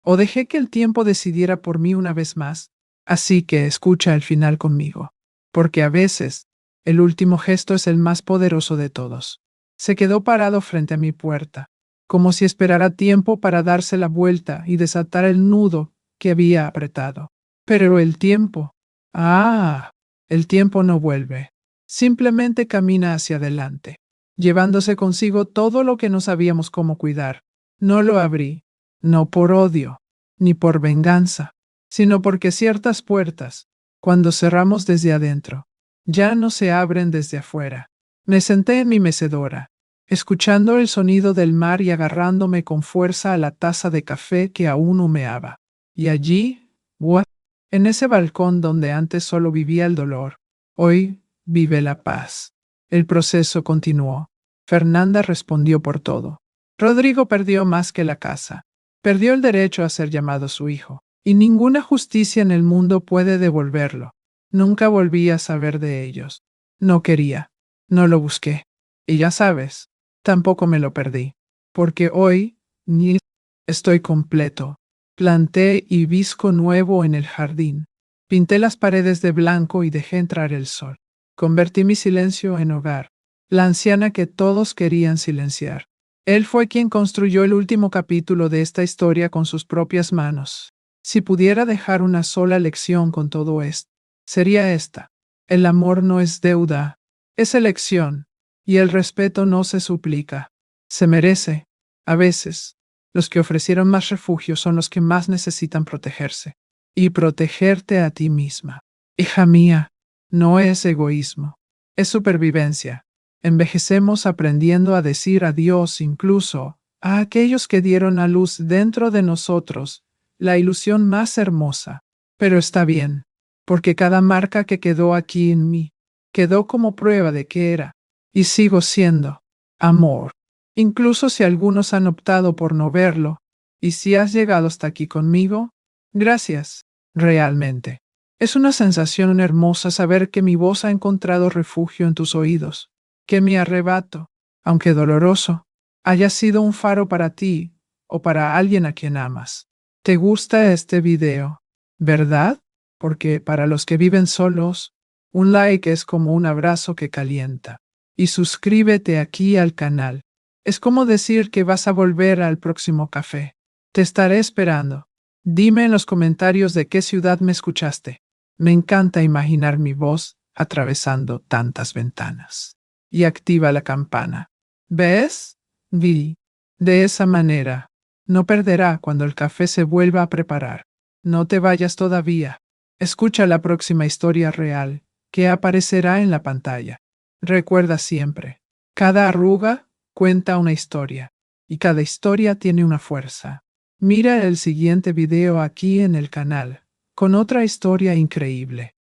¿O dejé que el tiempo decidiera por mí una vez más? Así que escucha el final conmigo, porque a veces el último gesto es el más poderoso de todos. Se quedó parado frente a mi puerta, como si esperara tiempo para darse la vuelta y desatar el nudo que había apretado. Pero el tiempo no vuelve. Simplemente camina hacia adelante, llevándose consigo todo lo que no sabíamos cómo cuidar. No lo abrí, no por odio, ni por venganza, sino porque ciertas puertas, cuando cerramos desde adentro, ya no se abren desde afuera. Me senté en mi mecedora, escuchando el sonido del mar y agarrándome con fuerza a la taza de café que aún humeaba. Y allí, en ese balcón donde antes solo vivía el dolor, hoy vive la paz. El proceso continuó. Fernanda respondió por todo. Rodrigo perdió más que la casa. Perdió el derecho a ser llamado su hijo, y ninguna justicia en el mundo puede devolverlo. Nunca volví a saber de ellos. No quería, no lo busqué. Y ya sabes, tampoco me lo perdí, porque hoy ni estoy completo. Planté hibisco nuevo en el jardín. Pinté las paredes de blanco y dejé entrar el sol. Convertí mi silencio en hogar, la anciana que todos querían silenciar. Él fue quien construyó el último capítulo de esta historia con sus propias manos. Si pudiera dejar una sola lección con todo esto, sería esta. El amor no es deuda, es elección, y el respeto no se suplica, se merece. A veces, los que ofrecieron más refugio son los que más necesitan protegerse. Y protegerte a ti misma. Hija mía, no es egoísmo, es supervivencia. Envejecemos aprendiendo a decir adiós incluso a aquellos que dieron a luz dentro de nosotros la ilusión más hermosa. Pero está bien, porque cada marca que quedó aquí en mí quedó como prueba de que era, y sigo siendo, amor. Incluso si algunos han optado por no verlo, y si has llegado hasta aquí conmigo, gracias, realmente. Es una sensación hermosa saber que mi voz ha encontrado refugio en tus oídos, que mi arrebato, aunque doloroso, haya sido un faro para ti o para alguien a quien amas. ¿Te gusta este video? ¿Verdad? Porque para los que viven solos, un like es como un abrazo que calienta. Y suscríbete aquí al canal. Es como decir que vas a volver al próximo café. Te estaré esperando. Dime en los comentarios de qué ciudad me escuchaste. Me encanta imaginar mi voz atravesando tantas ventanas. Y activa la campana. ¿Ves? Vi. De esa manera, no perderá cuando el café se vuelva a preparar. No te vayas todavía. Escucha la próxima historia real que aparecerá en la pantalla. Recuerda siempre, cada arruga cuenta una historia, y cada historia tiene una fuerza. Mira el siguiente video aquí en el canal, con otra historia increíble.